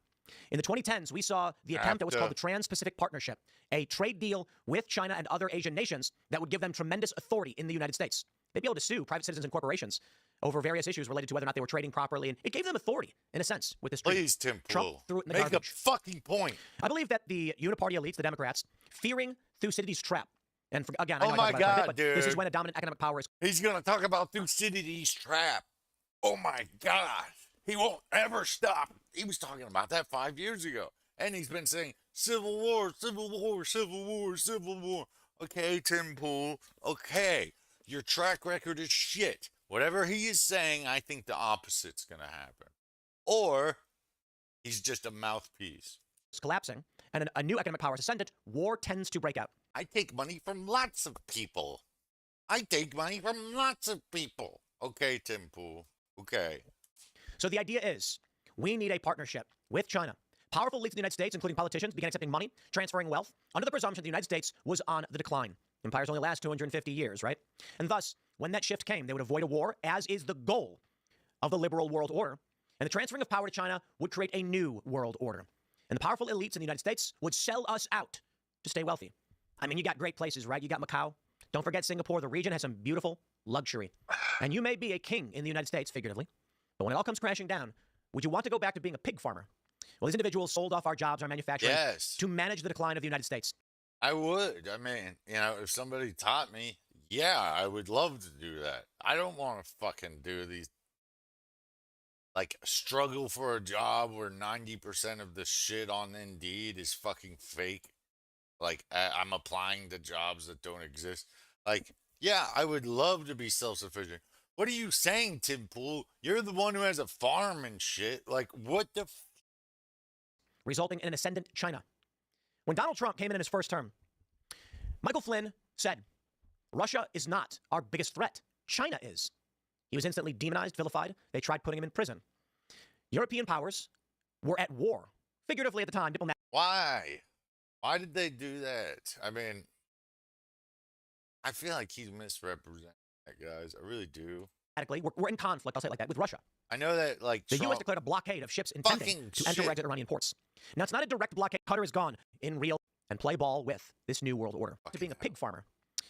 In the 2010s, we saw the attempt at what's called the Trans-Pacific Partnership, a trade deal with China and other Asian nations that would give them tremendous authority in the United States. They'd be able to sue private citizens and corporations over various issues related to whether or not they were trading properly, and it gave them authority, in a sense, with this treaty. Please, Tim Trump threw it in the garbage. Make a fucking point. I believe that the uniparty elites, the Democrats, fearing Thucydides' trap, and again, I know oh my God, but dude. This is when a dominant economic power is... He's going to talk about Thucydides' trap. Oh my God. He won't ever stop. He was talking about that 5 years ago. And he's been saying, Civil War, Civil War, Civil War, Civil War. Okay, Tim Pool. Okay. Your track record is shit. Whatever he is saying, I think the opposite's going to happen. Or he's just a mouthpiece. It's collapsing, and a new economic power is ascendant, war tends to break out. I take money from lots of people. Okay, Tim Pool. Okay. So the idea is, we need a partnership with China. Powerful elites in the United States, including politicians, began accepting money, transferring wealth, under the presumption the United States was on the decline. Empires only last 250 years, right? And thus, when that shift came, they would avoid a war, as is the goal of the liberal world order. And the transferring of power to China would create a new world order. And the powerful elites in the United States would sell us out to stay wealthy. I mean, you got great places, right? You got Macau. Don't forget Singapore. The region has some beautiful luxury. And you may be a king in the United States, figuratively. But when it all comes crashing down, would you want to go back to being a pig farmer? Well, these individuals sold off our jobs, our manufacturing, to manage the decline of the United States. I would. I mean, if somebody taught me, yeah, I would love to do that. I don't want to fucking do these, struggle for a job where 90% of the shit on Indeed is fucking fake. I'm applying to jobs that don't exist. Yeah, I would love to be self-sufficient. What are you saying, Tim Pool? You're the one who has a farm and shit. What the resulting in an ascendant China. When Donald Trump came in his first term, Michael Flynn said, Russia is not our biggest threat. China is. He was instantly demonized, vilified. They tried putting him in prison. European powers were at war, figuratively at the time, diplomatic. Why? Why did they do that? I mean, I feel like he's misrepresenting that, guys. I really do. We're in conflict, I'll say it like that, with Russia. I know that, the U.S. declared a blockade of ships intending to enter or exit Iranian ports. Now, it's not a direct blockade. Qatar is gone in real and play ball with this new world order. To being a pig farmer.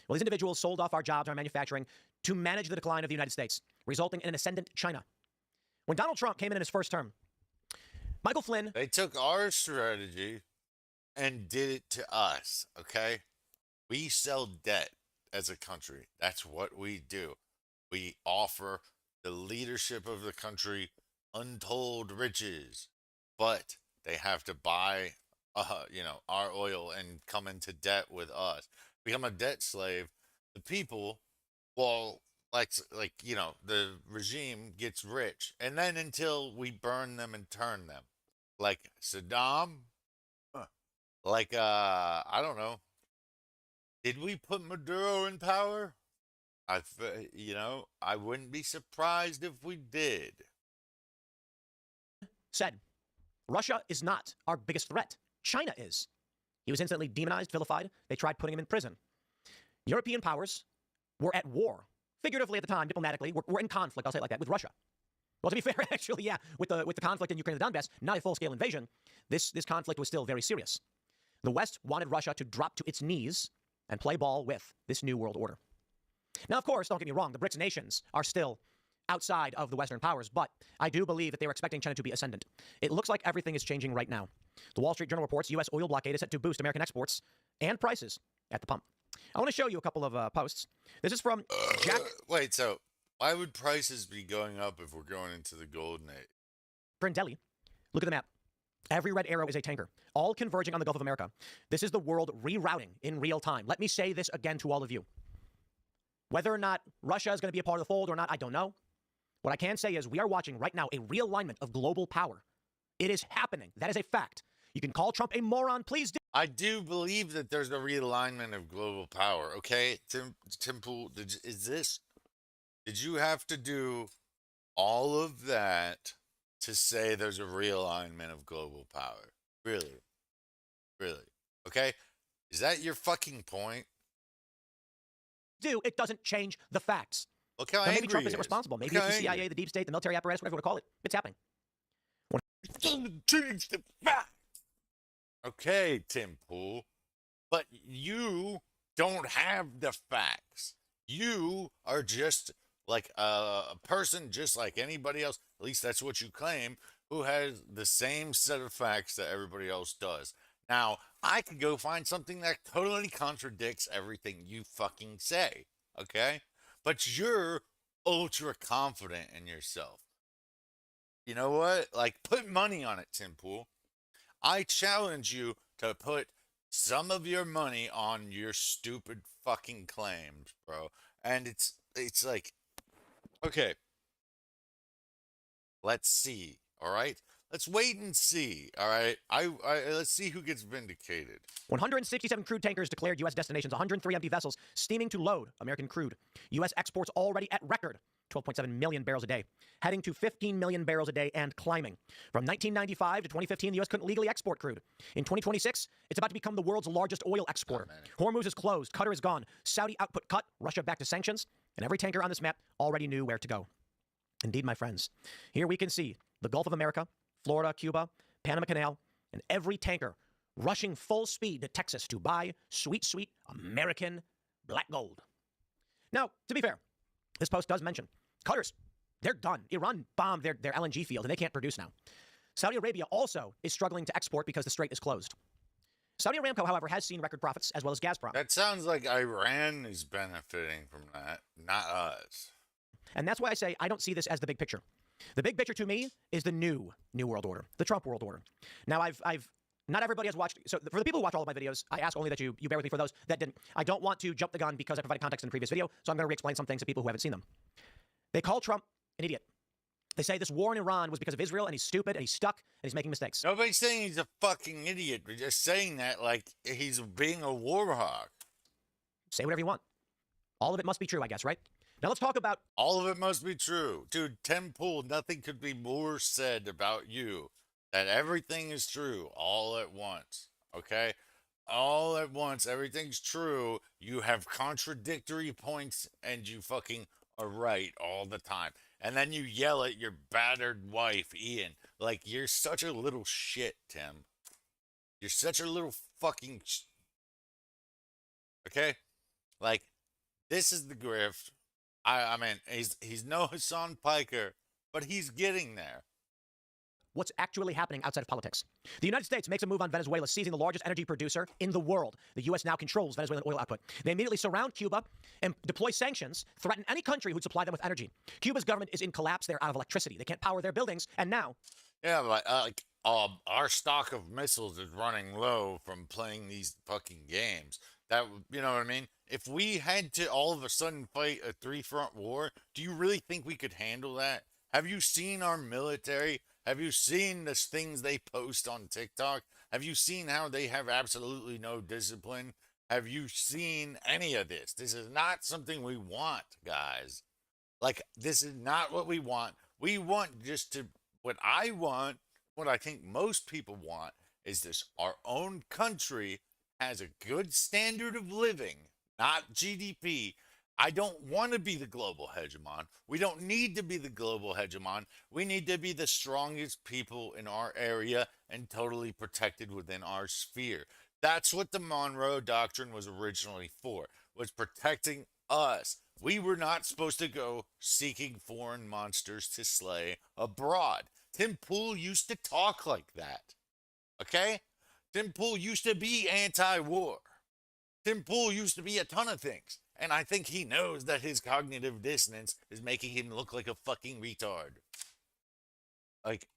Well, these individuals sold off our jobs, our manufacturing, to manage the decline of the United States, resulting in an ascendant China. When Donald Trump came in his first term, Michael Flynn... They took our strategy and did it to us, okay? We sell debt as a country. That's what we do. We offer the leadership of the country untold riches, but they have to buy, our oil and come into debt with us. Become a debt slave. The people, well, the regime gets rich, and then until we burn them and turn them, like Saddam, I don't know. Did we put Maduro in power? I wouldn't be surprised if we did. Said, Russia is not our biggest threat. China is. He was instantly demonized, vilified. They tried putting him in prison. European powers were at war, figuratively at the time, diplomatically. We're in conflict, I'll say it like that, with Russia. Well, to be fair, actually, yeah, with the conflict in Ukraine and the Donbass, not a full-scale invasion, this conflict was still very serious. The West wanted Russia to drop to its knees and play ball with this new world order. Now, of course, don't get me wrong, the BRICS nations are still outside of the Western powers, but I do believe that they were expecting China to be ascendant. It looks like everything is changing right now. The Wall Street Journal reports U.S. oil blockade is set to boost American exports and prices at the pump. I want to show you a couple of posts. This is from Jack... Wait, so why would prices be going up if we're going into the golden age? Brindelli, look at the map. Every red arrow is a tanker, all converging on the Gulf of America. This is the world rerouting in real time. Let me say this again to all of you. Whether or not Russia is going to be a part of the fold or not, I don't know. What I can say is we are watching right now a realignment of global power. It is happening. That is a fact. You can call Trump a moron, please do. I do believe that there's a realignment of global power, okay? Tim Pool, did you have to do all of that to say there's a realignment of global power? Really? Really? Okay? Is that your fucking point? It doesn't change the facts. Look how maybe Trump isn't responsible. Maybe it's the CIA, the deep state, the military apparatus, whatever you want to call it. It's happening. It doesn't change the facts. Okay, Tim Pool, but you don't have the facts. You are just like a person just like anybody else, at least that's what you claim, who has the same set of facts that everybody else does. Now, I could go find something that totally contradicts everything you fucking say, okay? But you're ultra confident in yourself. You know what? Like, put money on it, Tim Pool. I challenge you to put some of your money on your stupid fucking claims, bro. And it's like, okay, let's see. All right, let's wait and see. All right, let's see who gets vindicated. 167 crude tankers declared U.S. destinations, 103 empty vessels steaming to load American crude. U.S. exports already at record 12.7 million barrels a day, heading to 15 million barrels a day and climbing. From 1995 to 2015, the U.S. couldn't legally export crude. In 2026, it's about to become the world's largest oil exporter. Hormuz is closed, Qatar is gone, Saudi output cut, Russia back to sanctions, and every tanker on this map already knew where to go. Indeed, my friends, here we can see the Gulf of America, Florida, Cuba, Panama Canal, and every tanker rushing full speed to Texas to buy sweet, sweet American black gold. Now, to be fair, this post does mention Qatar's, they're done. Iran bombed their LNG field and they can't produce now. Saudi Arabia also is struggling to export because the strait is closed. Saudi Aramco, however, has seen record profits as well as Gazprom. That sounds like Iran is benefiting from that, not us. And that's why I say I don't see this as the big picture. The big picture to me is the new world order, the Trump world order. Now, I've not everybody has watched. So for the people who watch all of my videos, I ask only that you bear with me. For those that didn't, I don't want to jump the gun because I provided context in the previous video. So I'm going to re-explain some things to people who haven't seen them. They call Trump an idiot. They say this war in Iran was because of Israel and he's stupid and he's stuck and he's making mistakes. Nobody's saying he's a fucking idiot. We're just saying that like he's being a war hawk. Say whatever you want. All of it must be true, I guess, right? Now let's talk about... All of it must be true. Dude, Tim Pool, nothing could be more said about you. That everything is true all at once. Okay? All at once, everything's true. You have contradictory points and you fucking are right all the time. And then you yell at your battered wife, Ian. Like, you're such a little shit, Tim. You're such a little fucking... Okay? Like, this is the grift. I mean, he's no Hassan Piker, but he's getting there. What's actually happening outside of politics. The United States makes a move on Venezuela, seizing the largest energy producer in the world. The U.S. now controls Venezuelan oil output. They immediately surround Cuba and deploy sanctions, threaten any country who'd supply them with energy. Cuba's government is in collapse. They're out of electricity. They can't power their buildings. And now... Yeah, like our stock of missiles is running low from playing these fucking games. That, you know what I mean? If we had to all of a sudden fight a three-front war, do you really think we could handle that? Have you seen our military? Have you seen the things they post on TikTok? Have you seen how they have absolutely no discipline? Have you seen any of this? This is not something we want, guys. Like, this is not what we want. We want just to, what I want, what I think most people want, is this, our own country has a good standard of living, not GDP. I don't want to be the global hegemon. We don't need to be the global hegemon. We need to be the strongest people in our area and totally protected within our sphere. That's what the Monroe Doctrine was originally for, was protecting us. We were not supposed to go seeking foreign monsters to slay abroad. Tim Pool used to talk like that. Okay? Tim Pool used to be anti-war. Tim Pool used to be a ton of things. And I think he knows that his cognitive dissonance is making him look like a fucking retard. Like,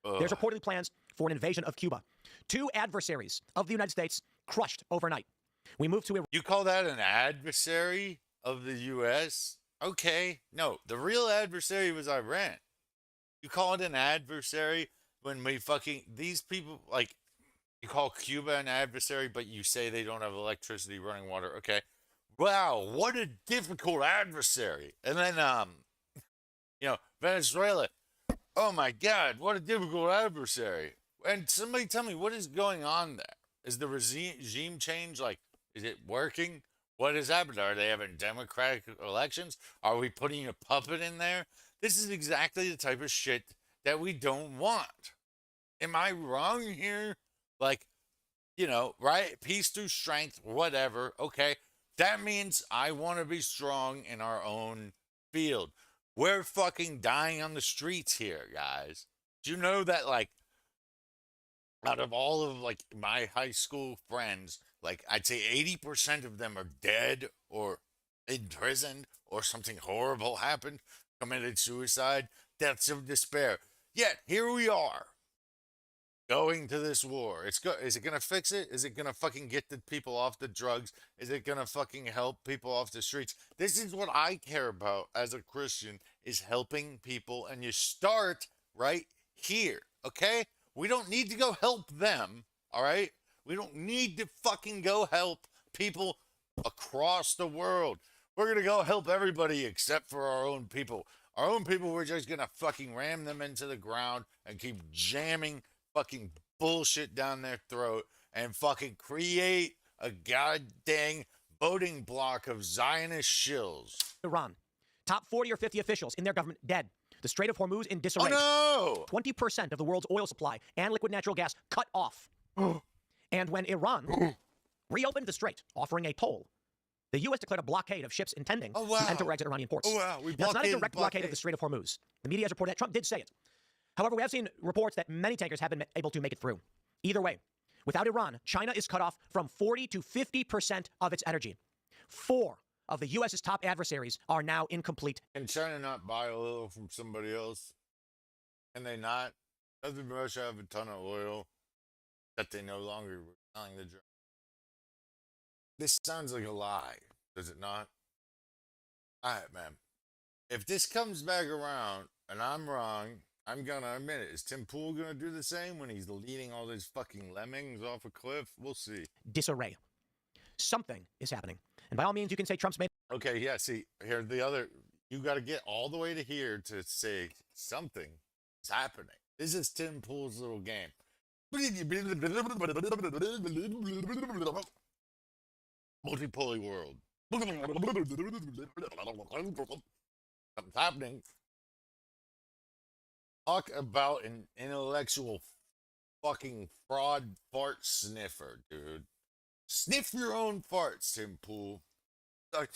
there's reportedly plans for an invasion of Cuba. Two adversaries of the United States crushed overnight. We moved to... You call that an adversary of the U.S.? Okay. No, the real adversary was Iran. You call it an adversary when we fucking... These people, like... You call Cuba an adversary, but you say they don't have electricity, running water. Okay. Wow, what a difficult adversary. And then, Venezuela. Oh my God, what a difficult adversary. And somebody tell me, what is going on there? Is the regime change, like, is it working? What has happened? Are they having democratic elections? Are we putting a puppet in there? This is exactly the type of shit that we don't want. Am I wrong here? Like, right? Peace through strength, whatever. Okay. That means I want to be strong in our own field. We're fucking dying on the streets here, guys. Do you know that, like, out of all of, like, my high school friends, like, I'd say 80% of them are dead or imprisoned or something horrible happened, committed suicide, deaths of despair. Yet here we are going to this war. Is it gonna fix it? Is it gonna fucking get the people off the drugs? Is it gonna fucking help people off the streets? This is what I care about as a Christian, is helping people, and you start right here, okay? We don't need to go help them, all right? We don't need to fucking go help people across the world. We're gonna go help everybody except for our own people. Our own people, we're just gonna fucking ram them into the ground and keep jamming fucking bullshit down their throat and fucking create a goddamn voting block of Zionist shills. Iran. Top 40 or 50 officials in their government dead. The Strait of Hormuz in disarray. Oh no! 20% of the world's oil supply and liquid natural gas cut off. And when Iran reopened the strait, offering a toll, the U.S. declared a blockade of ships intending to enter or exit Iranian ports. Now, it's not a direct blockade of the Strait of Hormuz. The media has reported that. Trump did say it. However, we have seen reports that many tankers have been able to make it through. Either way, without Iran, China is cut off from 40 to 50% of its energy. 4 of the U.S.'s top adversaries are now incomplete. Can China not buy oil from somebody else? Can they not? Doesn't Russia have a ton of oil that they no longer were selling the Germans? This sounds like a lie, does it not? All right, man. If this comes back around and I'm wrong, I'm gonna admit it. Is Tim Pool gonna do the same when he's leading all these fucking lemmings off a cliff? We'll see. Disarray. Something is happening. And by all means, you can say Trump's made... Okay, yeah, see, here, the other... You got to get all the way to here to say something is happening. This is Tim Pool's little game. Multipolar world. Something's happening. Talk about an intellectual fucking fraud fart sniffer, dude. Sniff your own farts, Tim Pool. Like,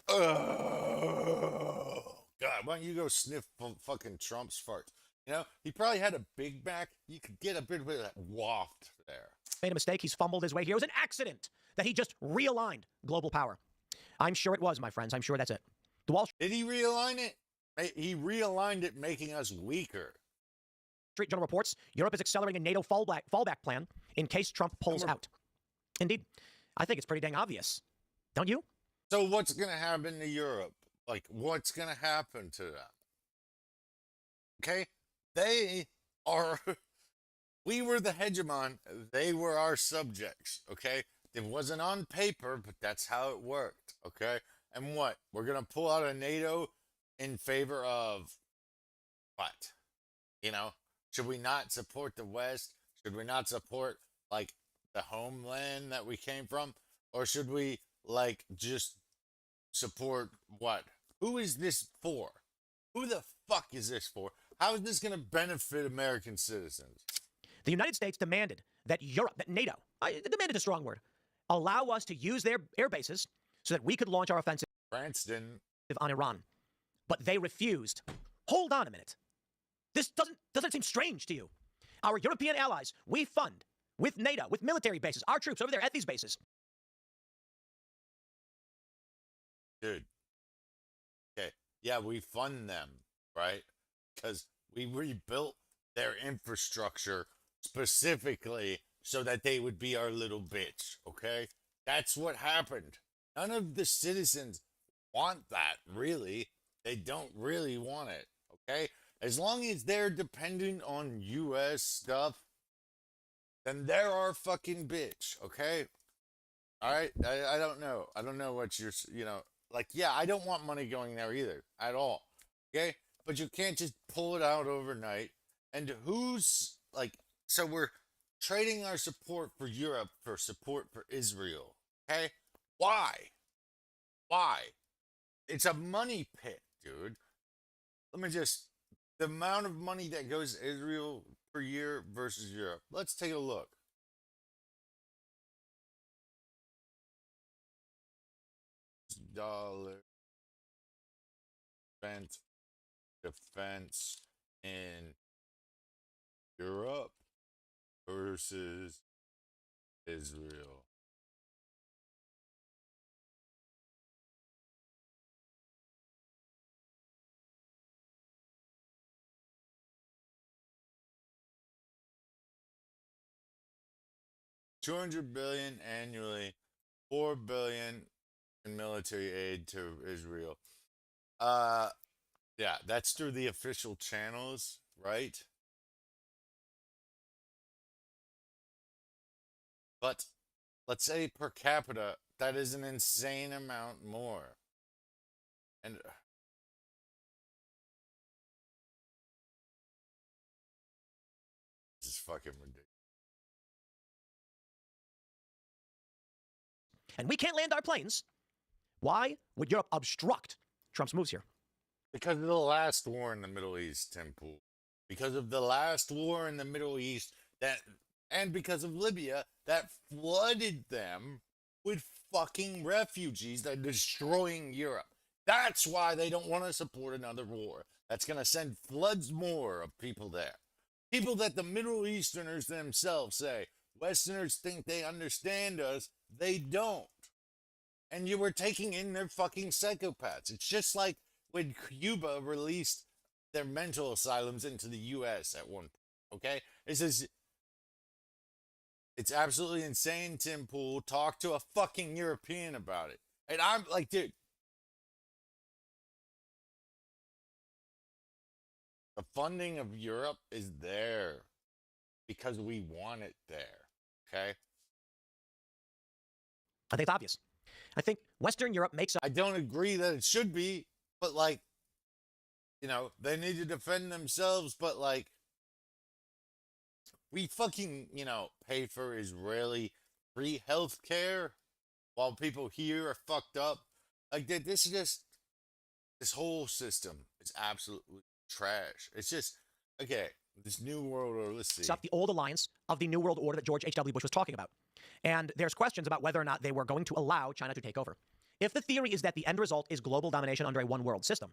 oh, God, why don't you go sniff fucking Trump's farts? You know, he probably had a big back. You could get a bit of that waft there. Made a mistake. He's fumbled his way here. It was an accident that he just realigned global power. I'm sure it was, my friends. I'm sure that's it. The Wall Did he realign it? He realigned it, making us weaker. Street Journal reports Europe is accelerating a NATO fallback plan in case Trump pulls out. Indeed. I think it's pretty dang obvious. Don't you? So what's going to happen to Europe? Like, what's going to happen to them? Okay? They are... We were the hegemon. They were our subjects. Okay? It wasn't on paper, but that's how it worked. Okay? And what? We're going to pull out of NATO in favor of what? You know? Should we not support the West? Should we not support, like, the homeland that we came from? Or should we, like, just support what? Who is this for? Who the fuck is this for? How is this going to benefit American citizens? The United States demanded that Europe, that NATO, demanded a strong word, allow us to use their air bases so that we could launch our offensive France didn't. On Iran. But they refused. Hold on a minute. This doesn't seem strange to you. Our European allies, we fund with NATO, with military bases, our troops over there at these bases. Dude. Okay. Yeah, we fund them, right? Because we rebuilt their infrastructure specifically so that they would be our little bitch, okay? That's what happened. None of the citizens want that, really. They don't really want it, okay? As long as they're dependent on U.S. stuff, then they're our fucking bitch, okay? All right? I don't know. I don't know what you're, you know, like, yeah, I don't want money going there either, at all, okay? But you can't just pull it out overnight. And who's, like, so we're trading our support for Europe for support for Israel, okay? Why? Why? It's a money pit, dude. Let me just, the amount of money that goes to Israel per year versus Europe. Let's take a look. Dollar defense in Europe versus Israel. 200 billion annually, 4 billion in military aid to Israel. Yeah, that's through the official channels, right? But let's say per capita, that is an insane amount more. And this is fucking ridiculous. And we can't land our planes. Why would Europe obstruct Trump's moves here? Because of the last war in the Middle East, Temple. Because of the last war in the Middle East and because of Libya that flooded them with fucking refugees that are destroying Europe. That's why they don't want to support another war. That's going to send floods more of people there. People that the Middle Easterners themselves say, Westerners think they understand us. They don't. And you were taking in their fucking psychopaths. It's just like when Cuba released their mental asylums into the U.S. at one point. Okay? It's absolutely insane, Tim Pool. Talk to a fucking European about it. And I'm like, dude. The funding of Europe is there because we want it there. Okay? I think it's obvious. I think Western Europe makes... I don't agree that it should be, but like, you know, they need to defend themselves, but like, we fucking, you know, pay for Israeli free health care while people here are fucked up. Like, this is just, this whole system is absolutely trash. It's just, okay, this new world order, let's see. Up the old alliance of the New World Order that George H.W. Bush was talking about. And there's questions about whether or not they were going to allow China to take over. If the theory is that the end result is global domination under a one world system,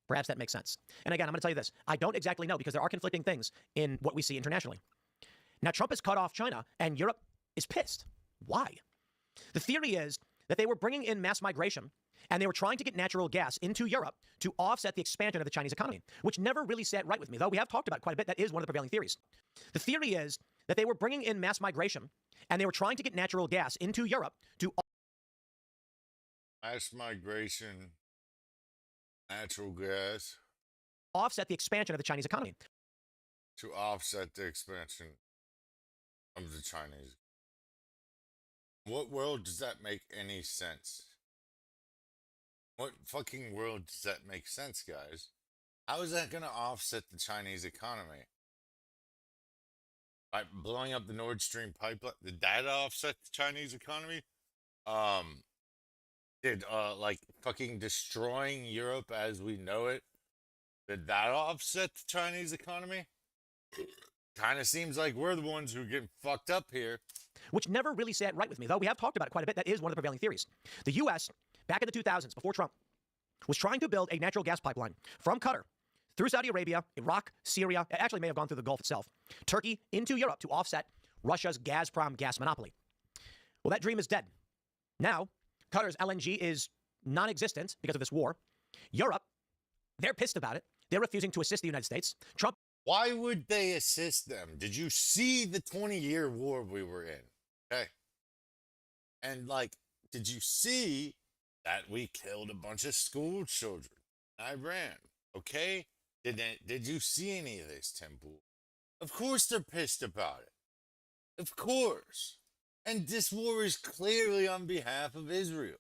perhaps that makes sense. And again, I'm going to tell you this. I don't exactly know because there are conflicting things in what we see internationally. Now, Trump has cut off China and Europe is pissed. Why? The theory is that they were bringing in mass migration and they were trying to get natural gas into Europe to offset the expansion of the Chinese economy, which never really sat right with me, though we have talked about quite a bit. That is one of the prevailing theories. The theory is that they were bringing in mass migration and they were trying to get natural gas into Europe to... Mass migration, natural gas. Offset the expansion of the Chinese economy. To offset the expansion of the Chinese. What world does that make any sense? What fucking world does that make sense, guys? How is that going to offset the Chinese economy? By blowing up the Nord Stream pipeline, did that offset the Chinese economy? Like fucking destroying Europe as we know it, did that offset the Chinese economy? Kind of seems like we're the ones who get fucked up here. Which never really sat right with me, though we have talked about it quite a bit. That is one of the prevailing theories. The U.S., back in the 2000s, before Trump, was trying to build a natural gas pipeline from Qatar through Saudi Arabia, Iraq, Syria, it actually may have gone through the Gulf itself, Turkey into Europe to offset Russia's Gazprom gas monopoly. Well, that dream is dead. Now, Qatar's LNG is non-existent because of this war. Europe, they're pissed about it. They're refusing to assist the United States. Trump... Why would they assist them? Did you see the 20-year war we were in? Okay. And like, did you see that we killed a bunch of school children in Iran? Okay. Did you see any of this, Temple? Of course they're pissed about it. Of course. And this war is clearly on behalf of Israel.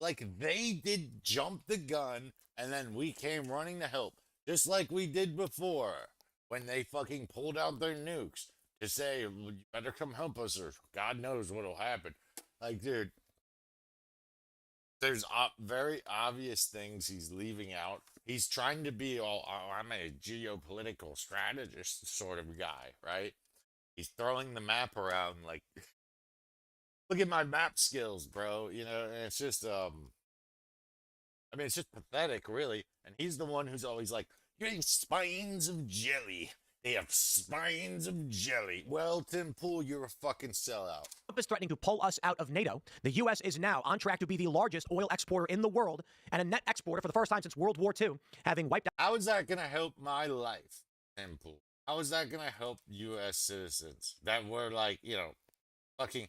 Like, they did jump the gun and then we came running to help. Just like we did before when they fucking pulled out their nukes to say, you better come help us or God knows what'll happen. Like, dude, there's very obvious things he's leaving out. He's trying to be I'm a geopolitical strategist sort of guy, right? He's throwing the map around like, look at my map skills, bro. You know, and it's just, I mean, it's just pathetic, really. And he's the one who's always like, you're eating spines of jelly. They have spines of jelly. Well, Tim Pool, you're a fucking sellout. Trump is threatening to pull us out of NATO. The U.S. is now on track to be the largest oil exporter in the world and a net exporter for the first time since World War II, having wiped out... How is that going to help my life, Tim Pool? How is that going to help U.S. citizens that were like, you know, fucking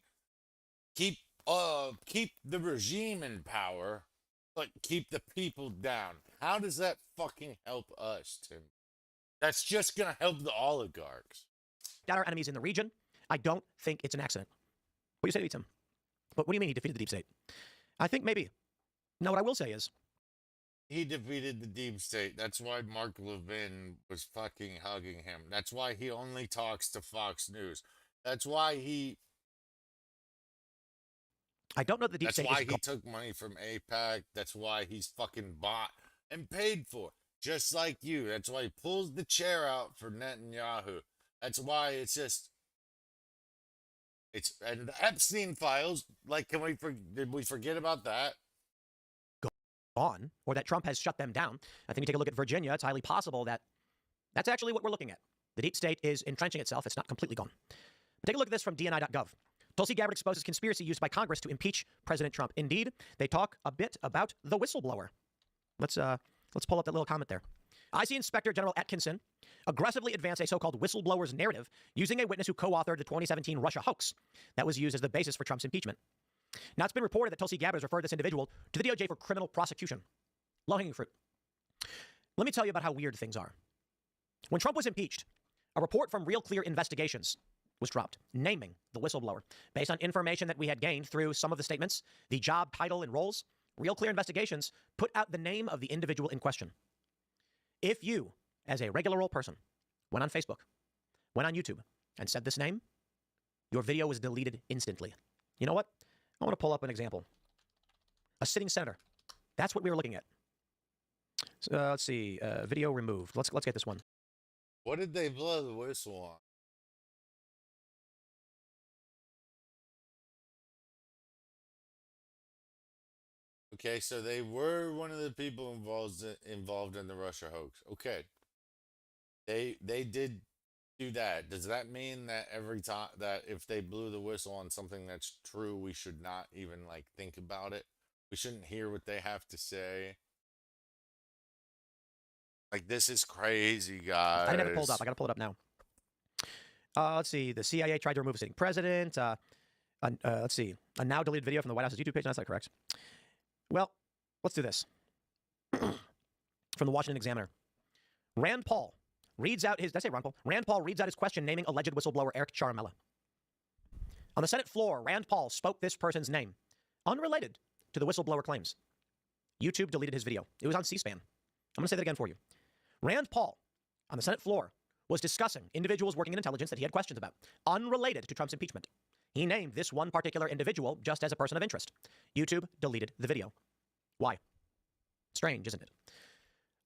keep the regime in power, but keep the people down. How does that fucking help us, Tim? That's just gonna help the oligarchs. Our enemies in the region. I don't think it's an accident. What do you say to me, Tim? But what do you mean he defeated the deep state? I think maybe. No, what I will say is, he defeated the deep state. That's why Mark Levin was fucking hugging him. That's why he only talks to Fox News. That's why he. I don't know the deep state. That's why he took money from AIPAC. That's why he's fucking bought and paid for. Just like you. That's why he pulls the chair out for Netanyahu. That's why it's just. And the Epstein files. Like, did we forget about that? On, or that Trump has shut them down. I think you take a look at Virginia, it's highly possible that that's actually what we're looking at. The deep state is entrenching itself. It's not completely gone. But take a look at this from DNI.gov. Tulsi Gabbard exposes conspiracy used by Congress to impeach President Trump. Indeed, they talk a bit about the whistleblower. Let's pull up that little comment there. I see Inspector General Atkinson aggressively advance a so-called whistleblower's narrative using a witness who co-authored the 2017 Russia hoax that was used as the basis for Trump's impeachment. Now, it's been reported that Tulsi Gabbard has referred this individual to the DOJ for criminal prosecution. Low-hanging fruit. Let me tell you about how weird things are. When Trump was impeached, a report from Real Clear Investigations was dropped, naming the whistleblower. Based on information that we had gained through some of the statements, the job title and roles, Real Clear Investigations put out the name of the individual in question. If you, as a regular old person, went on Facebook, went on YouTube, and said this name, your video was deleted instantly. You know what? I want to pull up an example. A sitting senator. That's what we were looking at. So, let's see. Video removed. Let's get this one. What did they blow the whistle on? Okay, so they were one of the people involved in the Russia hoax. Okay. They did do that. Does that mean that every time that if they blew the whistle on something that's true, we should not even like think about it? We shouldn't hear what they have to say. Like, this is crazy, guys. I didn't have it pulled up. I got to pull it up now. Let's see. The CIA tried to remove a sitting president. Let's see. A now deleted video from the White House's YouTube page. No, that's not correct. Well, let's do this. From the Washington Examiner. Rand Paul reads out his, did I say Ron Paul? Rand Paul reads out his question naming alleged whistleblower Eric Ciaramella. On the Senate floor, Rand Paul spoke this person's name, unrelated to the whistleblower claims. YouTube deleted his video. It was on C-SPAN. I'm going to say that again for you. Rand Paul, on the Senate floor, was discussing individuals working in intelligence that he had questions about, unrelated to Trump's impeachment. He named this one particular individual just as a person of interest. YouTube deleted the video. Why? Strange, isn't it?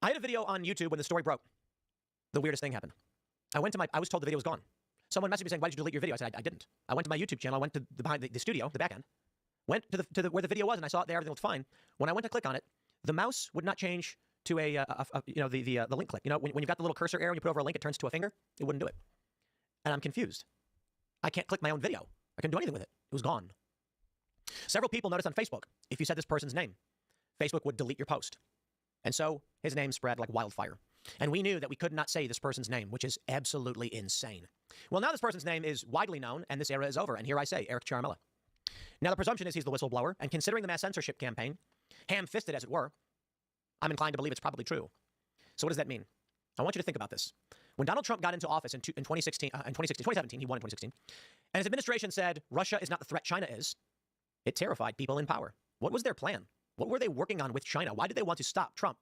I had a video on YouTube when the story broke. The weirdest thing happened. I was told the video was gone. Someone messaged me saying, why did you delete your video? I said, I didn't. I went to my YouTube channel. I went to behind the studio, the back end, went to where the video was, and I saw it there. Everything looked fine. When I went to click on it, the mouse would not change to the link click. You know, when you've got the little cursor arrow and you put over a link, it turns to a finger. It wouldn't do it. And I'm confused. I can't click my own video. I couldn't do anything with it. It was gone. Several people noticed on Facebook, if you said this person's name, Facebook would delete your post. And so his name spread like wildfire. And we knew that we could not say this person's name, which is absolutely insane. Well, now this person's name is widely known, and this era is over. And here I say, Eric Ciaramella. Now, the presumption is he's the whistleblower, and considering the mass censorship campaign, ham-fisted as it were, I'm inclined to believe it's probably true. So what does that mean? I want you to think about this. When Donald Trump got into office in 2017, he won in 2016, and his administration said, Russia is not the threat China is, it terrified people in power. What was their plan? What were they working on with China? Why did they want to stop Trump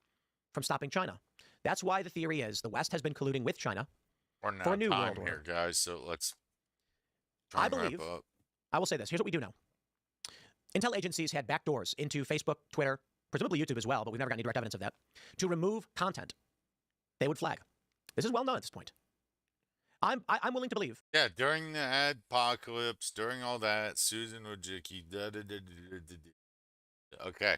from stopping China? That's why the theory is the West has been colluding with China for a new world order. Here, guys, so let's I believe, I will say this. Here's what we do know. Intel agencies had backdoors into Facebook, Twitter, presumably YouTube as well, but we've never got any direct evidence of that, to remove content they would flag. This is well known at this point. I'm willing to believe. Yeah, during the adpocalypse, during all that, Susan Wojcicki, okay.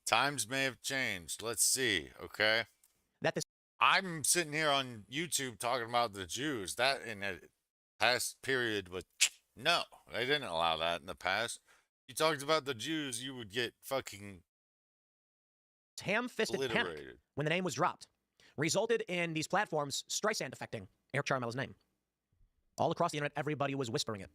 Times may have changed. Let's see, okay? I'm sitting here on YouTube talking about the Jews. That in a past period was, no, they didn't allow that in the past. You talked about the Jews, you would get fucking ham-fisted panic when the name was dropped, resulted in these platforms Streisand affecting Eric Ciaramella's name. All across the internet, everybody was whispering it.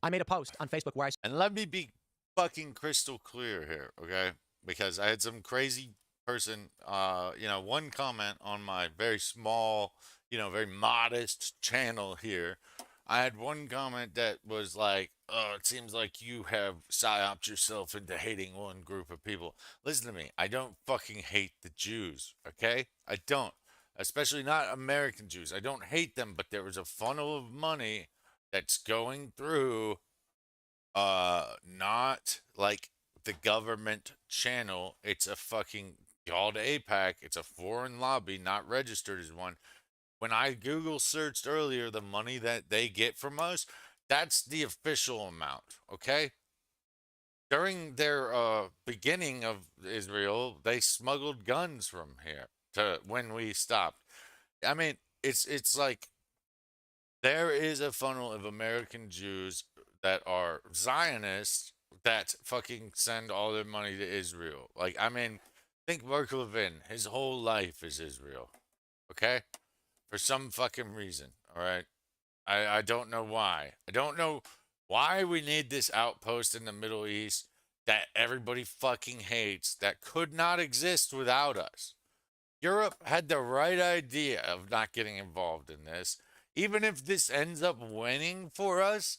I made a post on Facebook where I... And let me be fucking crystal clear here, okay? Because I had some crazy person, one comment on my very small, very modest channel here. I had one comment that was like, oh, it seems like you have psyoped yourself into hating one group of people. Listen to me. I don't fucking hate the Jews, okay? I don't. Especially not American Jews. I don't hate them, but there was a funnel of money that's going through not like the government channel. It's a fucking called APAC. It's a foreign lobby, not registered as one. When I Google searched earlier the money that they get from us, that's the official amount, okay? During their beginning of Israel, they smuggled guns from here to when we stopped. I mean, it's like there is a funnel of American Jews that are Zionists that fucking send all their money to Israel. Like, I mean, think Mark Levin. His whole life is Israel. Okay? For some fucking reason. All right? I don't know why. I don't know why we need this outpost in the Middle East that everybody fucking hates that could not exist without us. Europe had the right idea of not getting involved in this. Even if this ends up winning for us,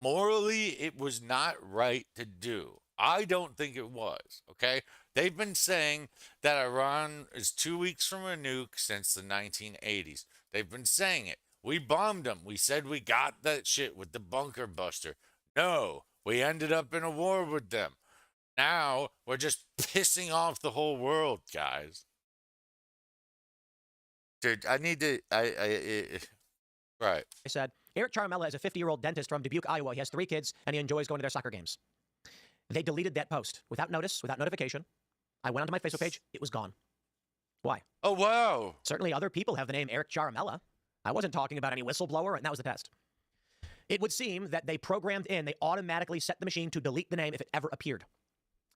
morally, it was not right to do. I don't think it was, okay? They've been saying that Iran is 2 weeks from a nuke since the 1980s. They've been saying it. We bombed them. We said we got that shit with the bunker buster. No, we ended up in a war with them. Now, we're just pissing off the whole world, guys. Dude, I need to, right. I said, Eric Charmella is a 50-year-old dentist from Dubuque, Iowa. He has 3 kids, and he enjoys going to their soccer games. They deleted that post without notice, without notification. I went onto my Facebook page. It was gone. Why? Oh, wow. Certainly other people have the name Eric Charmella. I wasn't talking about any whistleblower, and that was the test. It would seem that they programmed in, they automatically set the machine to delete the name if it ever appeared.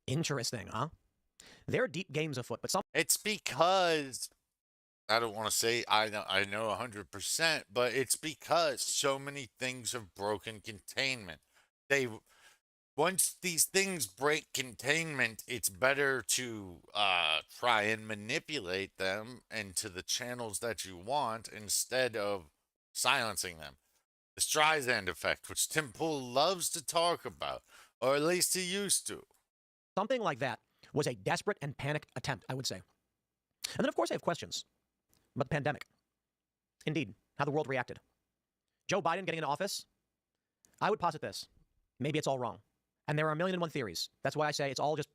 Interesting, huh? There are deep games afoot, but some... It's because... I don't want to say I know 100%, but it's because so many things have broken containment. Once these things break containment, it's better to try and manipulate them into the channels that you want instead of silencing them. The Streisand effect, which Tim Pool loves to talk about, or at least he used to. Something like that was a desperate and panicked attempt, I would say. And then, of course, I have questions about the pandemic. Indeed, how the world reacted. Joe Biden getting into office? I would posit this. Maybe it's all wrong. And there are 1,000,001 theories. That's why I say it's all just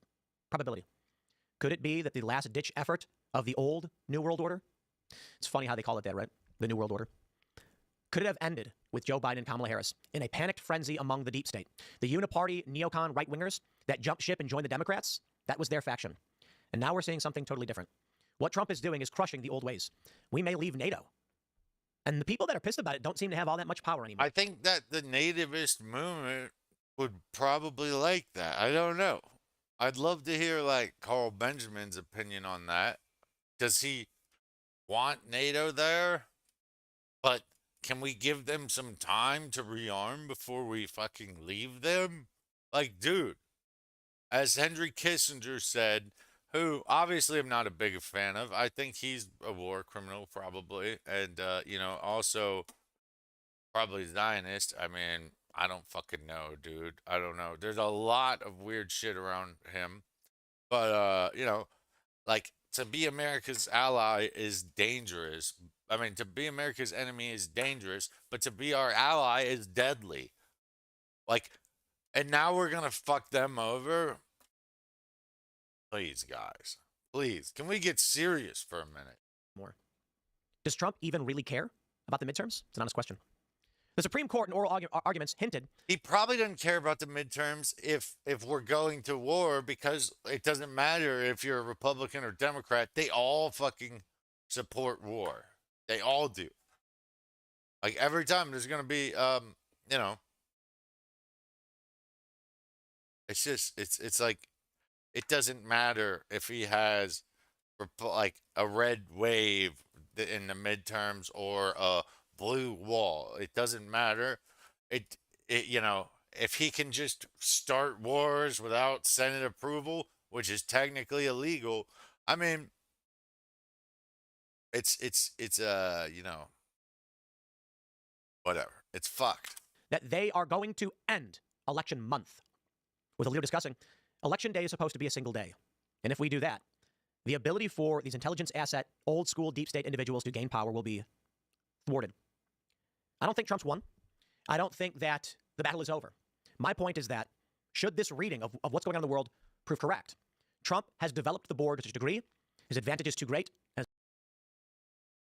probability. Could it be that the last-ditch effort of the old New World Order? It's funny how they call it that, right? The New World Order. Could it have ended with Joe Biden and Kamala Harris in a panicked frenzy among the deep state? The uniparty neocon right-wingers that jumped ship and joined the Democrats? That was their faction. And now we're seeing something totally different. What Trump is doing is crushing the old ways. We may leave NATO. And the people that are pissed about it don't seem to have all that much power anymore. I think that the nativist movement would probably like that. I don't know. I'd love to hear, like, Carl Benjamin's opinion on that. Does he want NATO there? But can we give them some time to rearm before we fucking leave them? Like, dude, as Henry Kissinger said, who obviously I'm not a big fan of. I think he's a war criminal, probably. And, also probably Zionist. I mean, I don't fucking know, dude. I don't know. There's a lot of weird shit around him. But, like, to be America's ally is dangerous. I mean, to be America's enemy is dangerous, but to be our ally is deadly. Like, and now we're going to fuck them over? Please, guys. Please. Can we get serious for a minute? More. Does Trump even really care about the midterms? It's an honest question. The Supreme Court in oral arguments hinted... He probably doesn't care about the midterms if we're going to war, because it doesn't matter if you're a Republican or Democrat. They all fucking support war. They all do. Like, every time there's going to be, it's just, it's like, it doesn't matter if he has, like, a red wave in the midterms or a blue wall. It doesn't matter. You know, if he can just start wars without Senate approval, which is technically illegal, I mean, it's you know, whatever. It's fucked. That they are going to end election month. With a leader discussing, election day is supposed to be a single day. And if we do that, the ability for these intelligence asset, old school deep state individuals to gain power will be thwarted. I don't think Trump's won. I don't think that the battle is over. My point is that should this reading of what's going on in the world prove correct, Trump has developed the board to such a degree, his advantage is too great.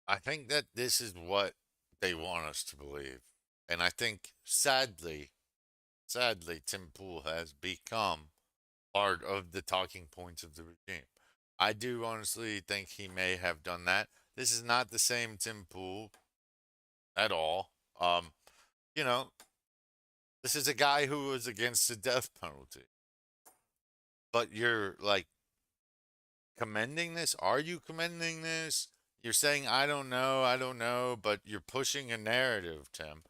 I think that this is what they want us to believe. And I think, sadly, Tim Pool has become part of the talking points of the regime. I do honestly think he may have done that. This is not the same Tim Pool at all. You know, this is a guy who was against the death penalty. But you're like commending this? Are you commending this? You're saying, I don't know, but you're pushing a narrative, Tim.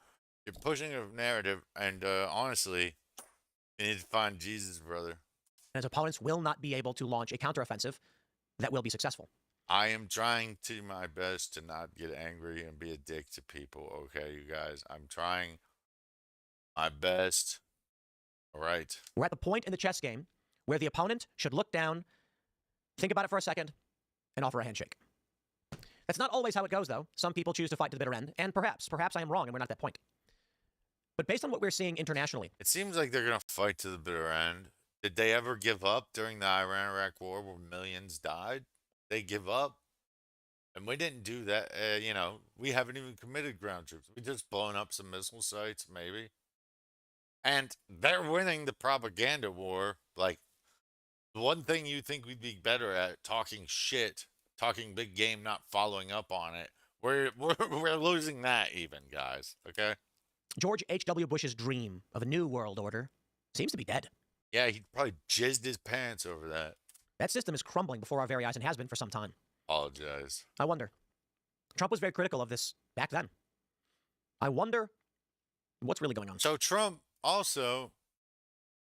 You're pushing a narrative, and honestly, you need to find Jesus, brother. His opponents will not be able to launch a counteroffensive that will be successful. I am trying to my best to not get angry and be a dick to people, okay, you guys? I'm trying my best. All right. We're at the point in the chess game where the opponent should look down, think about it for a second, and offer a handshake. That's not always how it goes, though. Some people choose to fight to the bitter end, and perhaps I am wrong and we're not at that point. But based on what we're seeing internationally, it seems like they're going to fight to the bitter end. Did they ever give up during the Iran-Iraq war where millions died? They give up? And we didn't do that. You know, we haven't even committed ground troops. We just blown up some missile sites, maybe. And they're winning the propaganda war. Like, the one thing you think we'd be better at, talking shit, talking big game, not following up on it. We're losing that even, guys. Okay? George H.W. Bush's dream of a new world order seems to be dead. Yeah, he probably jizzed his pants over that. That system is crumbling before our very eyes and has been for some time. Apologize. I wonder. Trump was very critical of this back then. I wonder what's really going on. So Trump also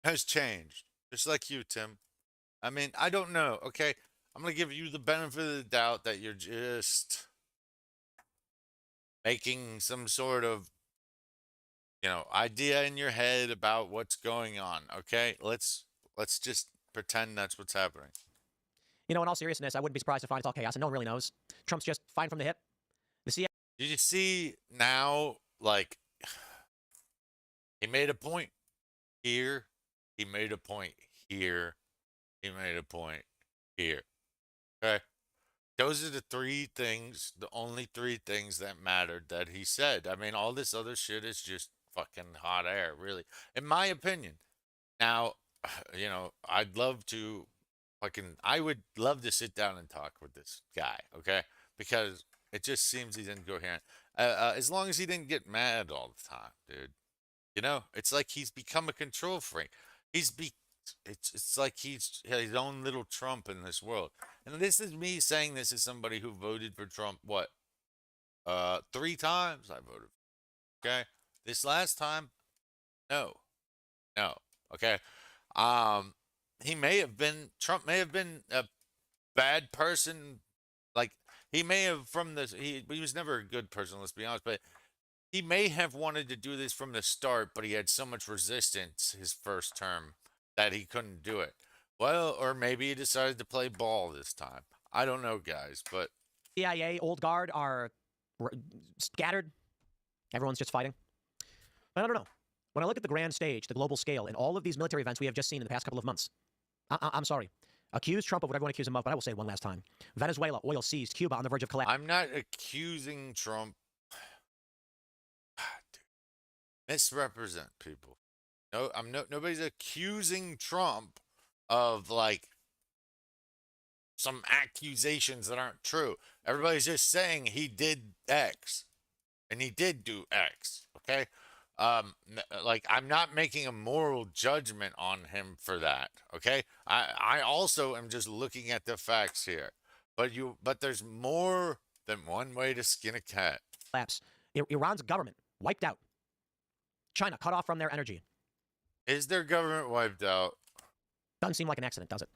has changed, just like you, Tim. I mean, I don't know. Okay, I'm going to give you the benefit of the doubt that you're just making some sort of, you know, idea in your head about what's going on. Okay, let's just pretend that's what's happening. You know, in all seriousness, I wouldn't be surprised to find it's all chaos, and no one really knows. Trump's just fine from the hip. The CIA. Did you see now, like, he made a point here, he made a point here, he made a point here. Okay? Those are the three things, the only three things that mattered that he said. I mean, all this other shit is just fucking hot air, really, in my opinion. Now, you know, I would love to sit down and talk with this guy, okay? Because it just seems he's incoherent. As long as he didn't get mad all the time, dude. You know, it's like he's become a control freak. It's like he's his own little Trump in this world. And this is me saying this as somebody who voted for Trump, what? 3 times I voted. Okay? This last time, no. Okay? Trump may have been a bad person. Like, he may have he was never a good person, let's be honest, but he may have wanted to do this from the start, but he had so much resistance his first term that he couldn't do it. Well, or maybe he decided to play ball this time. I don't know, guys, but CIA, old guard are scattered. Everyone's just fighting. But I don't know. When I look at the grand stage, the global scale, and all of these military events we have just seen in the past couple of months, I'm sorry. Accuse Trump of what everyone accuses him of, but I will say it one last time. Venezuela, oil seized. Cuba on the verge of collapse. I'm not accusing Trump. Misrepresent people. No, nobody's accusing Trump of, like, some accusations that aren't true. Everybody's just saying he did X, and he did do X. Okay, like, I'm not making a moral judgment on him for that. Okay, I also am just looking at the facts here. But there's more than one way to skin a cat. Iran's government wiped out. China cut off from their energy. Is their government wiped out? Doesn't seem like an accident, does it?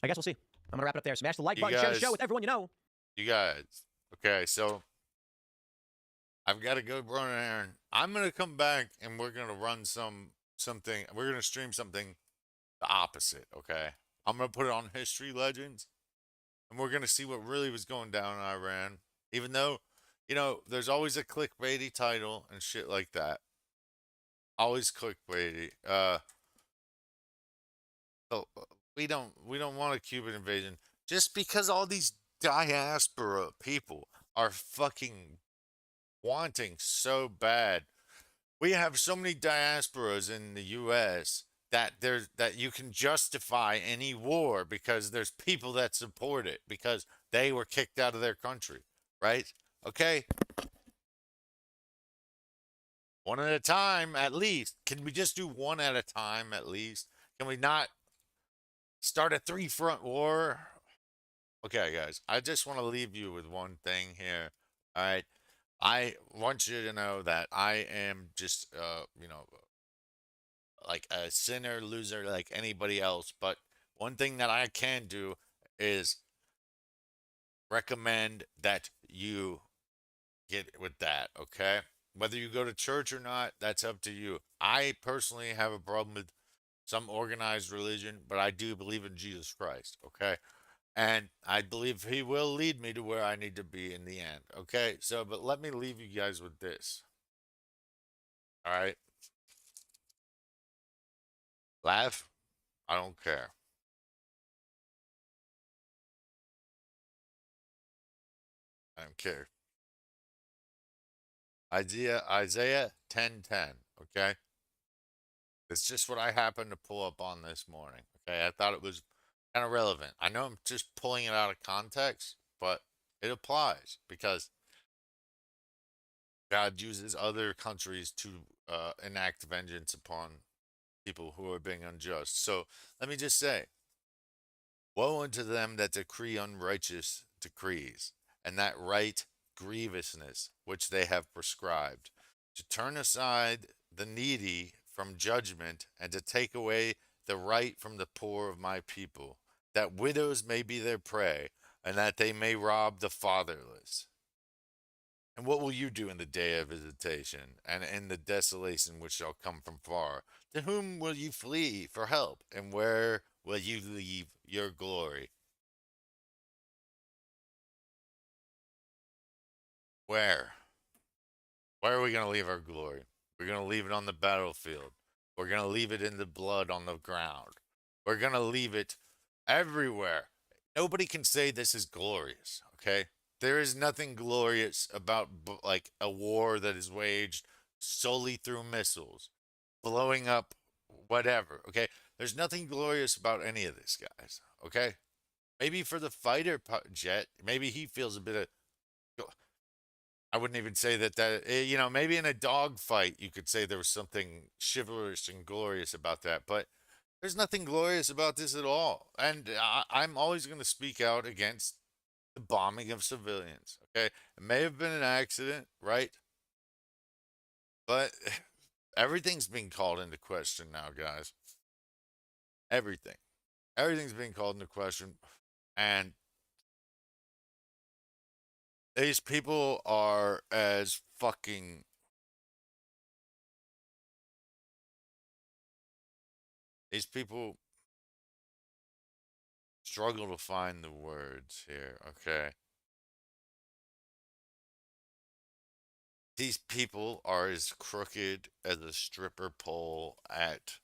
I guess we'll see. I'm going to wrap it up there. Smash the like button, share the show with everyone you know. You guys. Okay, so I've got to go run an errand. I'm going to come back and we're going to run something. We're going to stream something the opposite, okay? I'm going to put it on History Legends. And we're going to see what really was going down in Iran. Even though, you know, there's always a clickbaity title and shit like that. Always clickbaity. So we don't want a Cuban invasion just because all these diaspora people are fucking wanting so bad. We have so many diasporas in the US that you can justify any war because there's people that support it because they were kicked out of their country, right? Okay. One at a time, at least. Can we just do one at a time, at least? Can we not start a three-front war? Okay, guys, I just want to leave you with one thing here. All right. I want you to know that I am just, you know, like a sinner, loser, like anybody else. But one thing that I can do is recommend that you get with that, okay? Whether you go to church or not, that's up to you. I personally have a problem with some organized religion, but I do believe in Jesus Christ, okay? And I believe he will lead me to where I need to be in the end, okay? So, but let me leave you guys with this, all right? Laugh? I don't care. I don't care. Isaiah 10:10, okay? It's just what I happened to pull up on this morning. Okay, I thought it was kind of relevant. I know I'm just pulling it out of context, but it applies because God uses other countries to enact vengeance upon people who are being unjust. So let me just say, woe unto them that decree unrighteous decrees, and that right grievousness which they have prescribed, to turn aside the needy from judgment, and to take away the right from the poor of my people, that widows may be their prey, and that they may rob the fatherless. And what will you do in the day of visitation, and in the desolation which shall come from far? To whom will you flee for help, and where will you leave your glory? Where? Where are we going to leave our glory? We're going to leave it on the battlefield. We're going to leave it in the blood on the ground. We're going to leave it everywhere. Nobody can say this is glorious, okay? There is nothing glorious about like a war that is waged solely through missiles, blowing up whatever, okay? There's nothing glorious about any of this, guys, okay? Maybe for the fighter jet, maybe he feels a bit of, I wouldn't even say that, you know, maybe in a dogfight you could say there was something chivalrous and glorious about that, but there's nothing glorious about this at all. And I'm always going to speak out against the bombing of civilians, okay? It may have been an accident, right? But everything's being called into question now, guys. Everything. Everything's being called into question. And these people are as fucking. These people struggle to find the words here, okay? These people are as crooked as a stripper pole at